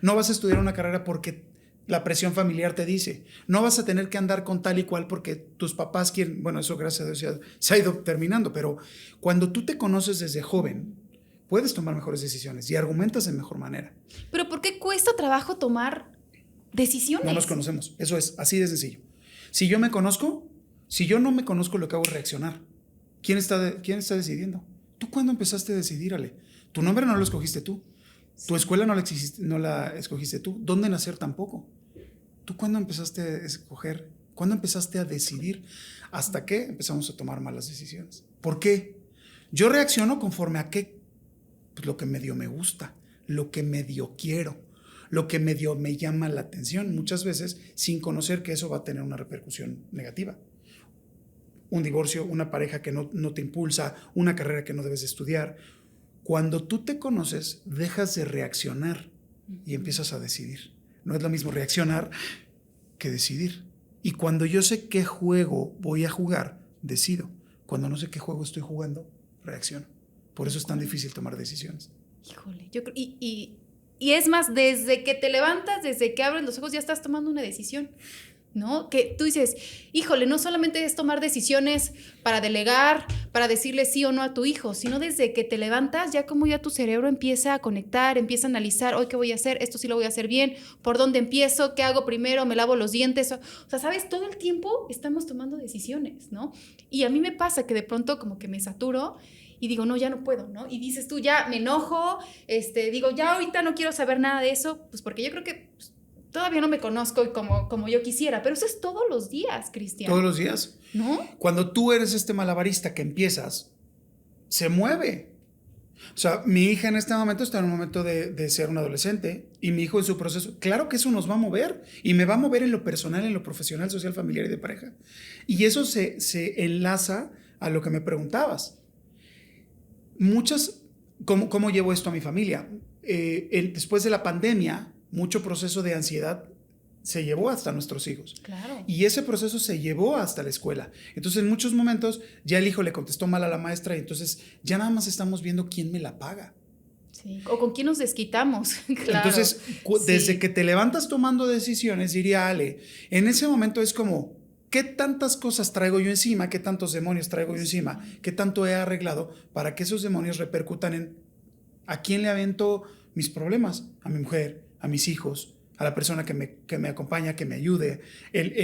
No vas a estudiar una carrera porque la presión familiar te dice. No vas a tener que andar con tal y cual porque tus papás quieren. Bueno, eso gracias a Dios se ha ido terminando. Pero cuando tú te conoces desde joven, puedes tomar mejores decisiones y argumentas de mejor manera. Pero ¿por qué cuesta trabajo tomar decisiones? No nos conocemos. Eso es así de sencillo. Si yo me conozco, si yo no me conozco, lo que hago es reaccionar. ¿Quién está decidiendo? ¿Tú cuándo empezaste a decidir, Ale? Tu nombre no lo escogiste tú. Tu escuela no la escogiste tú. ¿Dónde nacer tampoco? ¿Tú cuándo empezaste a escoger? ¿Cuándo empezaste a decidir? ¿Hasta qué empezamos a tomar malas decisiones? ¿Por qué? Yo reacciono conforme a qué. Pues lo que medio me gusta, lo que medio quiero, lo que medio me llama la atención, muchas veces sin conocer que eso va a tener una repercusión negativa. Un divorcio, una pareja que no te impulsa, una carrera que no debes estudiar. Cuando tú te conoces, dejas de reaccionar y empiezas a decidir. No es lo mismo reaccionar que decidir. Y cuando yo sé qué juego voy a jugar, decido. Cuando no sé qué juego estoy jugando, reacciono. Por eso es tan difícil tomar decisiones. Híjole, yo creo, y es más, desde que te levantas, desde que abres los ojos, ya estás tomando una decisión, ¿no? Que tú dices, híjole, no solamente es tomar decisiones para delegar, para decirle sí o no a tu hijo, sino desde que te levantas, ya como ya tu cerebro empieza a conectar, empieza a analizar, hoy qué voy a hacer, esto sí lo voy a hacer bien, por dónde empiezo, qué hago primero, me lavo los dientes, o sea, ¿sabes? Todo el tiempo estamos tomando decisiones, ¿no? Y a mí me pasa que de pronto como que me saturo y digo, no, ya no puedo, ¿no? Y dices tú, ya me enojo, digo, ya ahorita no quiero saber nada de eso, pues porque yo creo que pues, todavía no me conozco como yo quisiera, pero eso es todos los días, Cristian. Todos los días. ¿No? Cuando tú eres este malabarista que empiezas, se mueve. O sea, mi hija en este momento está en un momento de ser un adolescente y mi hijo en su proceso. Claro que eso nos va a mover y me va a mover en lo personal, en lo profesional, social, familiar y de pareja. Y eso se enlaza a lo que me preguntabas. ¿Cómo llevo esto a mi familia? Después de la pandemia, mucho proceso de ansiedad se llevó hasta nuestros hijos. Claro. Y ese proceso se llevó hasta la escuela. Entonces, en muchos momentos, ya el hijo le contestó mal a la maestra y entonces ya nada más estamos viendo quién me la paga. Sí. O con quién nos desquitamos. Claro. Entonces, desde que te levantas tomando decisiones, diría Ale, en ese momento es como, ¿qué tantas cosas traigo yo encima? ¿Qué tantos demonios traigo yo encima? ¿Qué tanto he arreglado para que esos demonios repercutan en a quién le avento mis problemas? A mi mujer, a mis hijos, a la persona que me acompaña, que me ayude,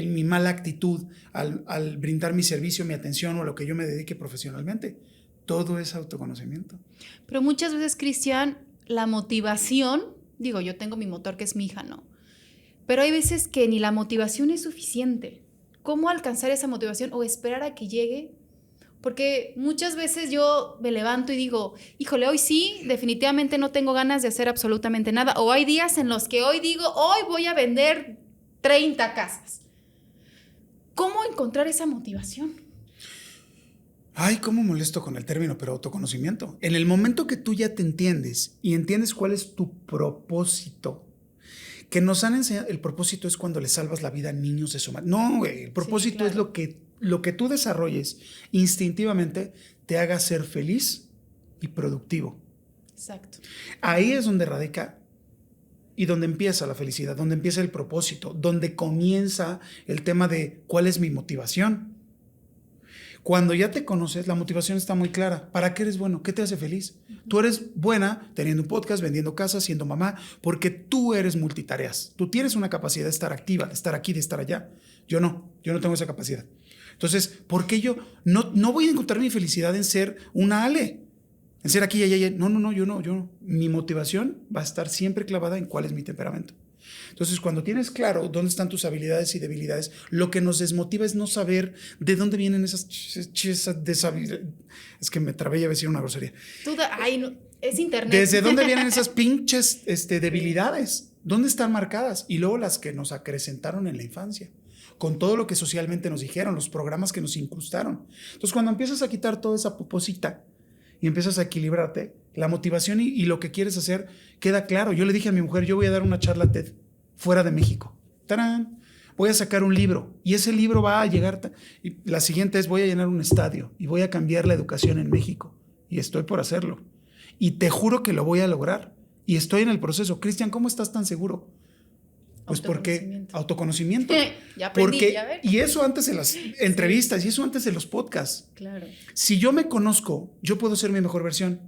mi mala actitud al brindar mi servicio, mi atención o a lo que yo me dedique profesionalmente. Todo es autoconocimiento. Pero muchas veces, Cristian, la motivación, digo, yo tengo mi motor que es mi hija, ¿no? Pero hay veces que ni la motivación es suficiente. ¿Cómo alcanzar esa motivación o esperar a que llegue? Porque muchas veces yo me levanto y digo, híjole, hoy sí, definitivamente no tengo ganas de hacer absolutamente nada. O hay días en los que hoy digo, hoy voy a vender 30 casas. ¿Cómo encontrar esa motivación? Ay, cómo molesto con el término, pero autoconocimiento. En el momento que tú ya te entiendes y entiendes cuál es tu propósito, que nos han enseñado, el propósito es cuando le salvas la vida a niños de su madre. No, güey, el propósito sí, claro. Es lo que tú desarrolles instintivamente te haga ser feliz y productivo. Exacto. Ahí es donde radica y donde empieza la felicidad, donde empieza el propósito, donde comienza el tema de cuál es mi motivación. Cuando ya te conoces, la motivación está muy clara. ¿Para qué eres bueno? ¿Qué te hace feliz? Tú eres buena teniendo un podcast, vendiendo casas, siendo mamá, porque tú eres multitareas. Tú tienes una capacidad de estar activa, de estar aquí, de estar allá. Yo no tengo esa capacidad. Entonces, ¿por qué yo no voy a encontrar mi felicidad en ser una Ale? En ser aquí y allá. No, yo no. Mi motivación va a estar siempre clavada en cuál es mi temperamento. Entonces, cuando tienes claro dónde están tus habilidades y debilidades, lo que nos desmotiva es no saber de dónde vienen esas deshabilidades. Es que me trabé, ya voy a decir una grosería. No, es internet. ¿Desde dónde vienen esas pinches debilidades? ¿Dónde están marcadas? Y luego las que nos acrecentaron en la infancia, con todo lo que socialmente nos dijeron, los programas que nos incrustaron. Entonces, cuando empiezas a quitar toda esa poposita y empiezas a equilibrarte, la motivación y lo que quieres hacer queda claro. Yo le dije a mi mujer, yo voy a dar una charla TED fuera de México. ¡Tarán! Voy a sacar un libro y ese libro va a llegar. Y la siguiente es, voy a llenar un estadio y voy a cambiar la educación en México. Y estoy por hacerlo. Y te juro que lo voy a lograr. Y estoy en el proceso. Cristian, ¿cómo estás tan seguro? Pues porque autoconocimiento. Ya aprendí, porque, ya ver. y eso antes de las entrevistas, y eso antes de los podcasts. Claro. Si yo me conozco, yo puedo ser mi mejor versión.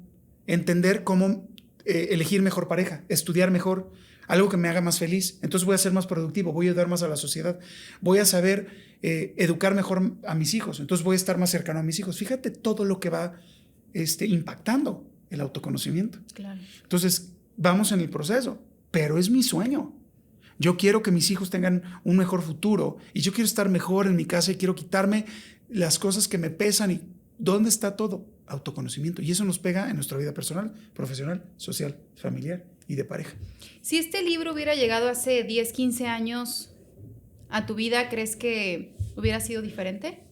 Entender cómo elegir mejor pareja, estudiar mejor, algo que me haga más feliz. Entonces voy a ser más productivo, voy a ayudar más a la sociedad, voy a saber educar mejor a mis hijos. Entonces voy a estar más cercano a mis hijos. Fíjate todo lo que va impactando el autoconocimiento. Claro. Entonces vamos en el proceso, pero es mi sueño. Yo quiero que mis hijos tengan un mejor futuro y yo quiero estar mejor en mi casa y quiero quitarme las cosas que me pesan. ¿Y dónde está todo? Autoconocimiento. Y eso nos pega en nuestra vida personal, profesional, social, familiar y de pareja. Si este libro hubiera llegado hace 10, 15 años a tu vida, ¿crees que hubiera sido diferente?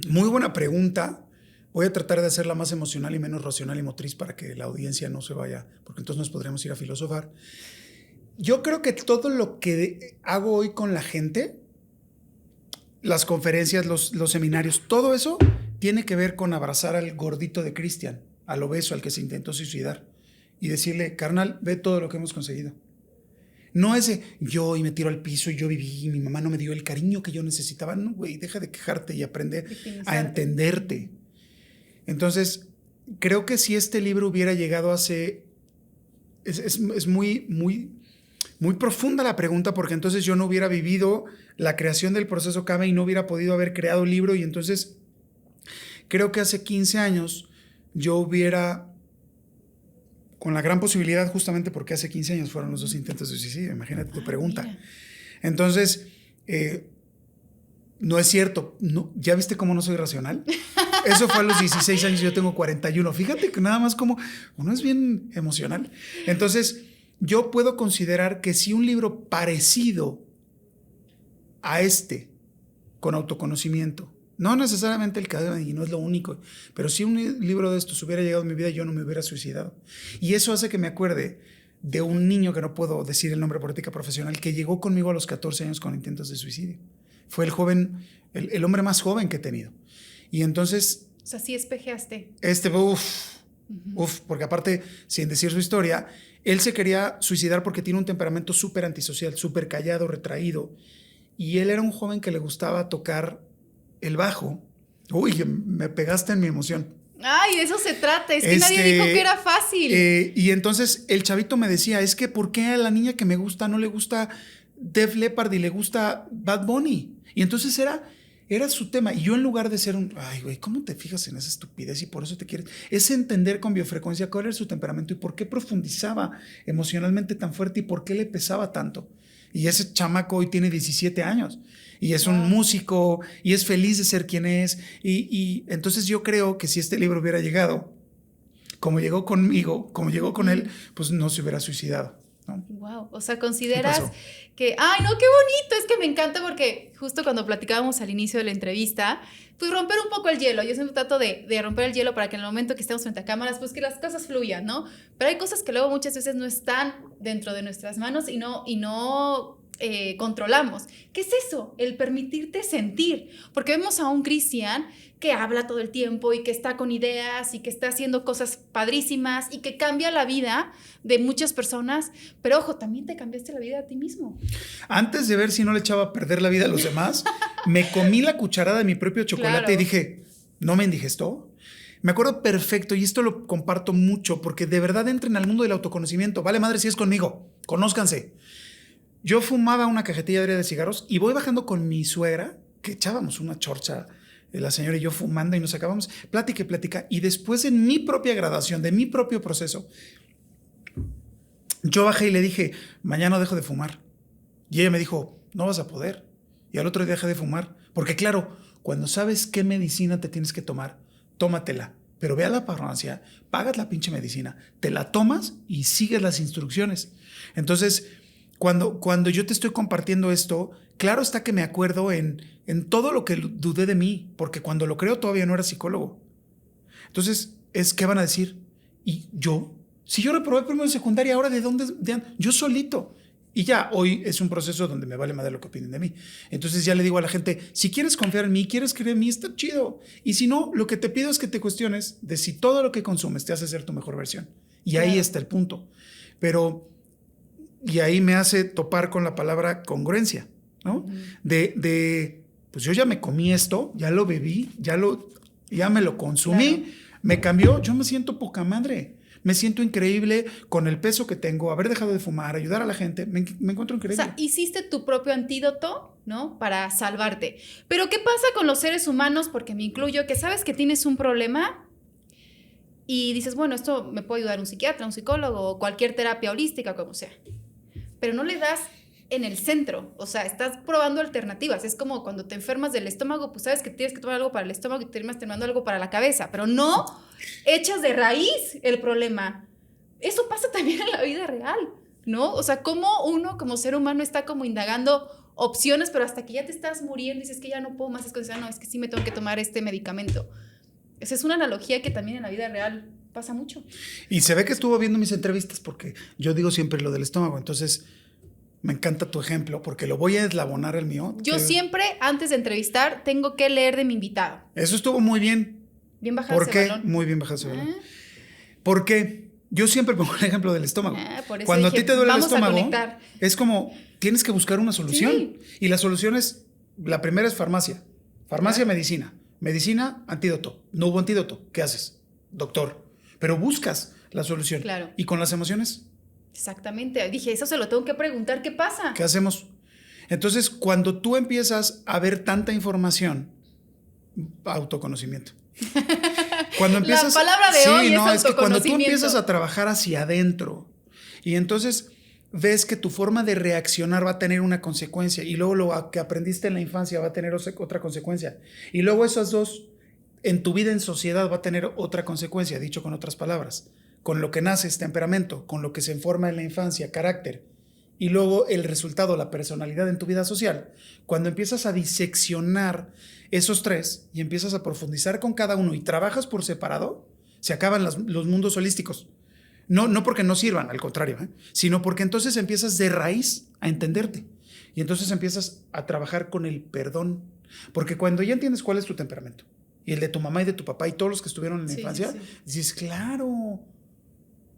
Muy buena pregunta. Voy a tratar de hacerla más emocional y menos racional y motriz para que la audiencia no se vaya, porque entonces nos podríamos ir a filosofar. Yo creo que todo lo que hago hoy con la gente, las conferencias, los seminarios, todo eso tiene que ver con abrazar al gordito de Cristian, al obeso, al que se intentó suicidar, y decirle, carnal, ve todo lo que hemos conseguido. No es de yo y me tiro al piso y yo viví y mi mamá no me dio el cariño que yo necesitaba. No, güey, deja de quejarte y aprende a entenderte. Entonces, creo que si este libro hubiera llegado hace... Es muy, muy, muy profunda la pregunta, porque entonces yo no hubiera vivido la creación del proceso Kame y no hubiera podido haber creado el libro. Y entonces creo que hace 15 años yo hubiera, con la gran posibilidad, justamente porque hace 15 años fueron los 2 intentos de suicidio, imagínate tu pregunta. Mira. Entonces, no es cierto. No, ¿ya viste cómo no soy racional? Eso fue a los 16 años, yo tengo 41. Fíjate que nada más como uno es bien emocional. Entonces, yo puedo considerar que si un libro parecido a con autoconocimiento, no necesariamente el cadena, y no es lo único, pero si un libro de estos hubiera llegado a mi vida, yo no me hubiera suicidado. Y eso hace que me acuerde de un niño que no puedo decir el nombre por ética profesional, que llegó conmigo a los 14 años con intentos de suicidio. Fue el hombre más joven que he tenido. Y entonces... O sea, sí espejeaste. Porque aparte, sin decir su historia, él se quería suicidar porque tiene un temperamento súper antisocial, súper callado, retraído. Y él era un joven que le gustaba tocar el bajo. Uy, me pegaste en mi emoción. Ay, de eso se trata. Es que nadie dijo que era fácil. Y entonces el chavito me decía, es que ¿por qué a la niña que me gusta no le gusta Def Leppard y le gusta Bad Bunny? Y entonces era su tema. Y yo, en lugar de ser ay, güey, ¿cómo te fijas en esa estupidez y por eso te quieres? Es entender con biofrecuencia cuál era su temperamento y por qué profundizaba emocionalmente tan fuerte y por qué le pesaba tanto. Y ese chamaco hoy tiene 17 años y es un músico y es feliz de ser quien es. Y entonces yo creo que si este libro hubiera llegado como llegó conmigo, como llegó con él, pues no se hubiera suicidado, ¿no? Wow, o sea, consideras que, ay, no, qué bonito, es que me encanta porque justo cuando platicábamos al inicio de la entrevista, pues romper un poco el hielo. Yo siempre trato de romper el hielo para que en el momento que estemos frente a cámaras, pues que las cosas fluyan, ¿no? Pero hay cosas que luego muchas veces no están dentro de nuestras manos y no controlamos. ¿Qué es eso? El permitirte sentir. Porque vemos a un Cristian que habla todo el tiempo y que está con ideas y que está haciendo cosas padrísimas y que cambia la vida de muchas personas. Pero ojo, también te cambiaste la vida a ti mismo. Antes de ver si no le echaba a perder la vida a los demás, me comí la cucharada de mi propio chocolate y dije, ¿no me indigestó? Me acuerdo perfecto, y esto lo comparto mucho porque de verdad entren al mundo del autoconocimiento. Vale madre si es conmigo, conózcanse. Yo fumaba una cajetilla diaria de cigarros y voy bajando con mi suegra, que echábamos una chorcha, la señora y yo fumando, y nos acabamos plática. Y después, en mi propia gradación, de mi propio proceso, yo bajé y le dije, mañana dejo de fumar. Y ella me dijo, no vas a poder. Y al otro día dejé de fumar. Porque claro, cuando sabes qué medicina te tienes que tomar, tómatela. Pero ve a la farmacia, pagas la pinche medicina, te la tomas y sigues las instrucciones. Entonces, cuando yo te estoy compartiendo esto, claro está que me acuerdo en todo lo que dudé de mí, porque cuando lo creo todavía no era psicólogo. Entonces, ¿qué van a decir? ¿Y yo? Si yo reprobé primero en secundaria, ¿ahora de dónde? Yo solito. Y ya, hoy es un proceso donde me vale madre lo que opinen de mí. Entonces ya le digo a la gente, si quieres confiar en mí, quieres creer en mí, está chido. Y si no, lo que te pido es que te cuestiones de si todo lo que consumes te hace ser tu mejor versión. Y ahí está el punto. Y ahí me hace topar con la palabra congruencia, ¿no? Pues yo ya me comí esto, ya lo bebí, ya me lo consumí, me cambió, yo me siento poca madre. Me siento increíble con el peso que tengo, haber dejado de fumar, ayudar a la gente. Me encuentro increíble. O sea, hiciste tu propio antídoto, ¿no? Para salvarte. Pero ¿qué pasa con los seres humanos? Porque me incluyo, que sabes que tienes un problema y dices, bueno, esto me puede ayudar un psiquiatra, un psicólogo o cualquier terapia holística, como sea. Pero no le das en el centro. O sea, estás probando alternativas. Es como cuando te enfermas del estómago, pues sabes que tienes que tomar algo para el estómago y terminas tomando algo para la cabeza. Pero no echas de raíz el problema. Eso pasa también en la vida real, ¿no? O sea, cómo uno como ser humano está como indagando opciones, pero hasta que ya te estás muriendo y dices que ya no puedo más, es que no, es que sí me tengo que tomar este medicamento. Esa es una analogía que también en la vida real pasa mucho. Y se ve que estuvo viendo mis entrevistas porque yo digo siempre lo del estómago, entonces me encanta tu ejemplo porque lo voy a eslabonar el mío. Yo siempre, antes de entrevistar, tengo que leer de mi invitado. Eso estuvo muy bien. Bien bajado ese balón. Muy bien bajado ese balón. Porque yo siempre pongo el ejemplo del estómago. Por eso cuando dije, a ti te duele el vamos estómago, a conectar. Es como, tienes que buscar una solución. Sí. Y la solución es, la primera es farmacia. Farmacia, medicina. Medicina, antídoto. No hubo antídoto. ¿Qué haces? Doctor. Pero buscas la solución. Claro. ¿Y con las emociones? Exactamente. Dije, eso se lo tengo que preguntar. ¿Qué pasa? ¿Qué hacemos? Entonces, cuando tú empiezas a ver tanta información, autoconocimiento. Cuando empiezas, la palabra de hoy es autoconocimiento. Es que cuando tú empiezas a trabajar hacia adentro y entonces ves que tu forma de reaccionar va a tener una consecuencia y luego lo que aprendiste en la infancia va a tener otra consecuencia y luego esas dos en tu vida en sociedad va a tener otra consecuencia, dicho con otras palabras. Con lo que naces, temperamento, con lo que se forma en la infancia, carácter, y luego el resultado, la personalidad en tu vida social. Cuando empiezas a diseccionar esos tres y empiezas a profundizar con cada uno y trabajas por separado, se acaban los mundos holísticos. No porque no sirvan, al contrario, sino porque entonces empiezas de raíz a entenderte. Y entonces empiezas a trabajar con el perdón. Porque cuando ya entiendes cuál es tu temperamento, y el de tu mamá y de tu papá y todos los que estuvieron en la infancia, dices, claro,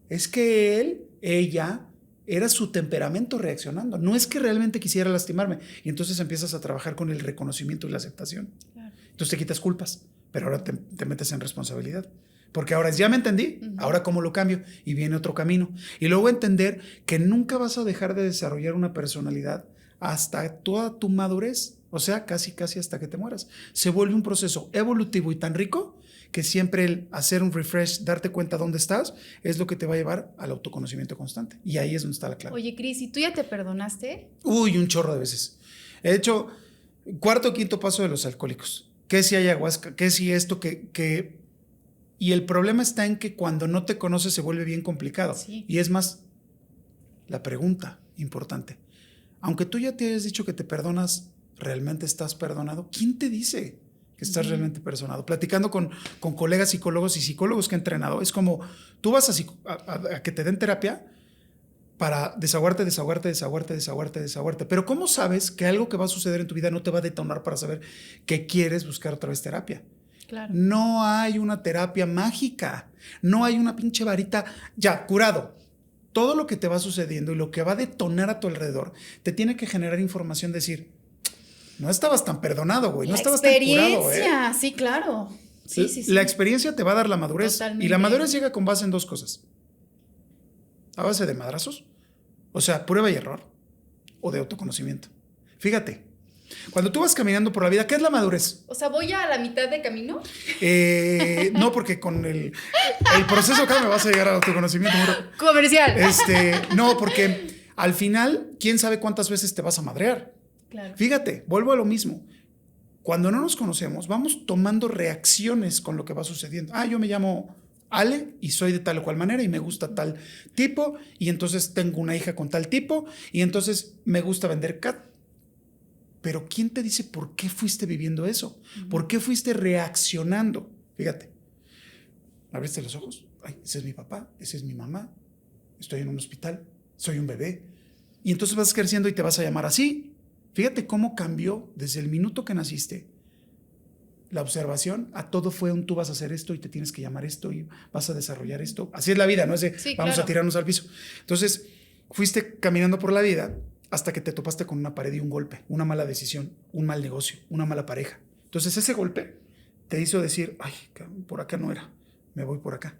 es que ella, era su temperamento reaccionando. No es que realmente quisiera lastimarme. Y entonces empiezas a trabajar con el reconocimiento y la aceptación. Claro. Entonces te quitas culpas, pero ahora te metes en responsabilidad. Porque ahora ya me entendí, ahora cómo lo cambio y viene otro camino. Y luego entender que nunca vas a dejar de desarrollar una personalidad hasta toda tu madurez, o sea, casi hasta que te mueras. Se vuelve un proceso evolutivo y tan rico que siempre el hacer un refresh, darte cuenta dónde estás, es lo que te va a llevar al autoconocimiento constante. Y ahí es donde está la clave. Oye, Cris, ¿y tú ya te perdonaste? Uy, un chorro de veces. He hecho 4º o 5º paso de los alcohólicos. ¿Qué si ayahuasca? ¿Qué si esto? Y el problema está en que cuando no te conoces se vuelve bien complicado. Sí. Y es más, la pregunta importante. Aunque tú ya te hayas dicho que te perdonas, ¿realmente estás perdonado? ¿Quién te dice que estás realmente perdonado? Platicando con colegas psicólogos y psicólogos que he entrenado, es como tú vas a que te den terapia para desahogarte. Pero ¿cómo sabes que algo que va a suceder en tu vida no te va a detonar para saber que quieres buscar otra vez terapia? Claro. No hay una terapia mágica, no hay una pinche varita ya curado. Todo lo que te va sucediendo y lo que va a detonar a tu alrededor te tiene que generar información, decir, no estabas tan perdonado, güey, no estabas tan curado. La experiencia, sí, claro. Sí. La experiencia te va a dar la madurez. Totalmente. Y la madurez llega con base en 2 cosas. A base de madrazos, o sea, prueba y error, o de autoconocimiento. Fíjate, cuando tú vas caminando por la vida, ¿qué es la madurez? O sea, ¿voy a la mitad de camino? No, porque con el proceso acá me vas a llegar al autoconocimiento. Comercial. No, porque al final, ¿quién sabe cuántas veces te vas a madrear? Claro. Fíjate, vuelvo a lo mismo. Cuando no nos conocemos, vamos tomando reacciones con lo que va sucediendo. Yo me llamo Ale y soy de tal o cual manera y me gusta tal tipo y entonces tengo una hija con tal tipo y entonces me gusta vender cat. Pero ¿quién te dice por qué fuiste viviendo eso? ¿Por qué fuiste reaccionando? Fíjate, abriste los ojos. Ay, ese es mi papá, ese es mi mamá. Estoy en un hospital, soy un bebé. Y entonces vas creciendo y te vas a llamar así. Fíjate cómo cambió desde el minuto que naciste. La observación a todo fue tú vas a hacer esto y te tienes que llamar esto y vas a desarrollar esto. Así es la vida, no es de vamos a tirarnos al piso. Entonces, fuiste caminando por la vida hasta que te topaste con una pared y un golpe, una mala decisión, un mal negocio, una mala pareja. Entonces ese golpe te hizo decir, ay, por acá no era, me voy por acá.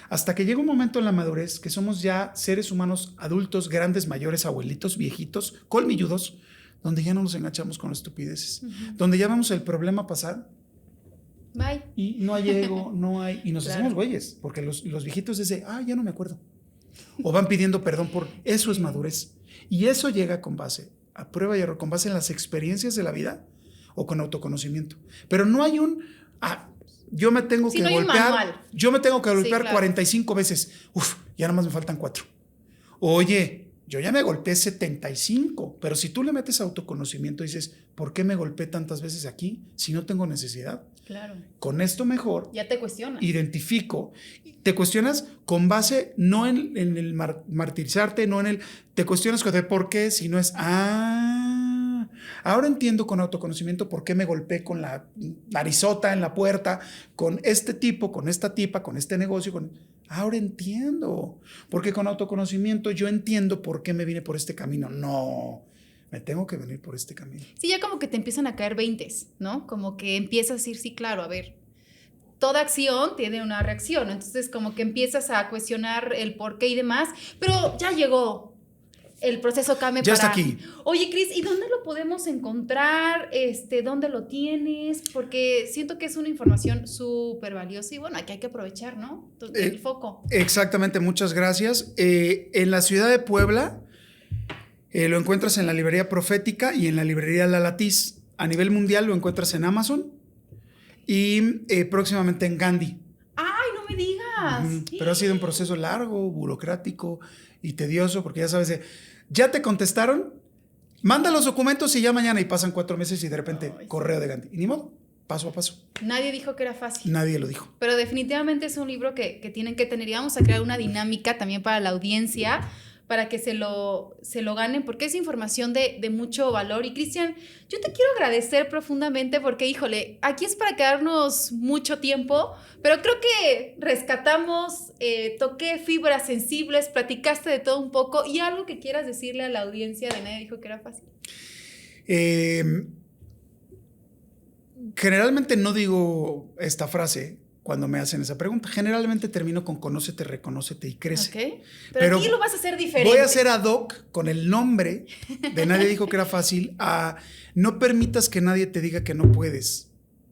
Hasta que llega un momento en la madurez que somos ya seres humanos adultos, grandes, mayores, abuelitos, viejitos, colmilludos, donde ya no nos enganchamos con estupideces, donde ya vemos el problema pasar. Bye. Y no hay ego, no hay... Y nos hacemos güeyes, porque los viejitos dicen, ya no me acuerdo. O van pidiendo perdón por... Eso es madurez. Y eso llega con base a prueba y error, con base en las experiencias de la vida o con autoconocimiento. Pero no hay yo me tengo que golpear. Yo me tengo que golpear 45 veces. Ya nada más me faltan 4. Oye, yo ya me golpeé 75, pero si tú le metes autoconocimiento y dices, ¿por qué me golpeé tantas veces aquí si no tengo necesidad? Claro. Con esto mejor. Ya te cuestionas. Identifico. Te cuestionas con base no en el martirizarte, no en el... Te cuestionas de por qué, si no es... Ahora entiendo con autoconocimiento por qué me golpeé con la narizota en la puerta, con este tipo, con esta tipa, con este negocio, Ahora entiendo. Porque con autoconocimiento yo entiendo por qué me vine por este camino. No, me tengo que venir por este camino. Sí, ya como que te empiezan a caer veintes, ¿no? Como que empiezas a decir, sí, claro, a ver, toda acción tiene una reacción. Entonces como que empiezas a cuestionar el por qué y demás, pero ya llegó el proceso Kame ya está aquí. Oye, Cris, ¿y dónde lo podemos encontrar? ¿Dónde lo tienes? Porque siento que es una información súper valiosa y bueno, aquí hay que aprovechar, ¿no? El foco. Exactamente, muchas gracias. En la ciudad de Puebla lo encuentras en la librería Profética y en la librería La Latiz. A nivel mundial lo encuentras en Amazon y próximamente en Gandhi. ¡Ay, no me digas! Pero ha sido un proceso largo, burocrático y tedioso porque ya sabes, ya te contestaron, manda los documentos y ya mañana y pasan 4 meses y de repente correo de Gandhi. Y ni modo, paso a paso. Nadie dijo que era fácil. Nadie lo dijo. Pero definitivamente es un libro que tienen que tener y vamos a crear una dinámica también para la audiencia para que se lo ganen, porque es información de mucho valor. Y Cristian, yo te quiero agradecer profundamente porque, híjole, aquí es para quedarnos mucho tiempo, pero creo que rescatamos, toqué fibras sensibles, platicaste de todo un poco y algo que quieras decirle a la audiencia de Nadie dijo que era fácil. Generalmente no digo esta frase cuando me hacen esa pregunta. Generalmente termino con conócete, reconócete y crece. Okay. Pero aquí lo vas a hacer diferente. Voy a hacer ad hoc con el nombre de Nadie dijo que era fácil a no permitas que nadie te diga que no puedes,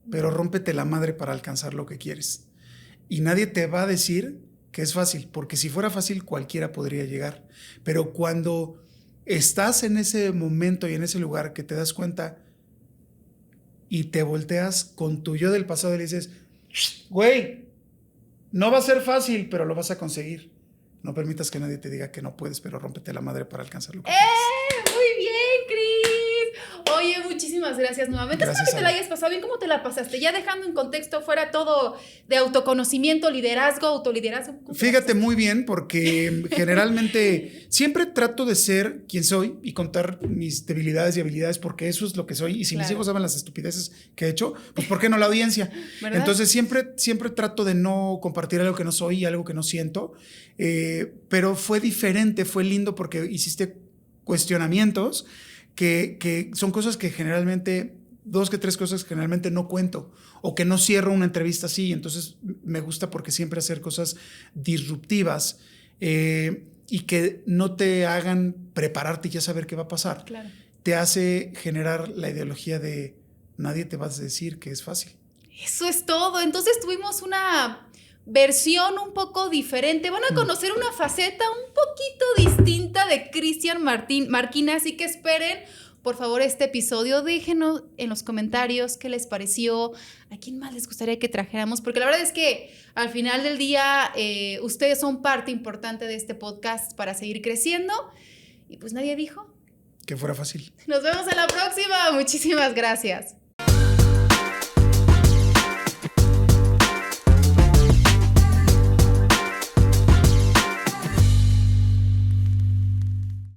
pero rómpete la madre para alcanzar lo que quieres. Y nadie te va a decir que es fácil, porque si fuera fácil cualquiera podría llegar. Pero cuando estás en ese momento y en ese lugar que te das cuenta y te volteas con tu yo del pasado y le dices, güey, no va a ser fácil, pero lo vas a conseguir. No permitas que nadie te diga que no puedes, pero rómpete la madre para alcanzar lo que quieres. Muy bien, Cris. Oye, muchísimas gracias nuevamente. Espero que te la hayas pasado bien. ¿Cómo te la pasaste? Ya dejando en contexto fuera todo de autoconocimiento, liderazgo, autoliderazgo. Fíjate muy bien, porque generalmente siempre trato de ser quien soy y contar mis debilidades y habilidades, porque eso es lo que soy. Y si mis hijos saben las estupideces que he hecho, pues ¿por qué no la audiencia? ¿Verdad? Entonces siempre trato de no compartir algo que no soy y algo que no siento. Pero fue diferente, fue lindo porque hiciste cuestionamientos que son cosas que generalmente, 2 que 3 cosas que generalmente no cuento o que no cierro una entrevista así. Entonces me gusta porque siempre hacer cosas disruptivas y que no te hagan prepararte y ya saber qué va a pasar. Claro. Te hace generar la ideología de nadie te va a decir que es fácil. Eso es todo. Entonces tuvimos una versión un poco diferente. Van a conocer una faceta un poquito distinta de Cristian Marquina, así que esperen, por favor, este episodio. Déjenos en los comentarios qué les pareció, a quién más les gustaría que trajéramos, porque la verdad es que al final del día ustedes son parte importante de este podcast para seguir creciendo y pues nadie dijo que fuera fácil. Nos vemos en la próxima. Muchísimas gracias.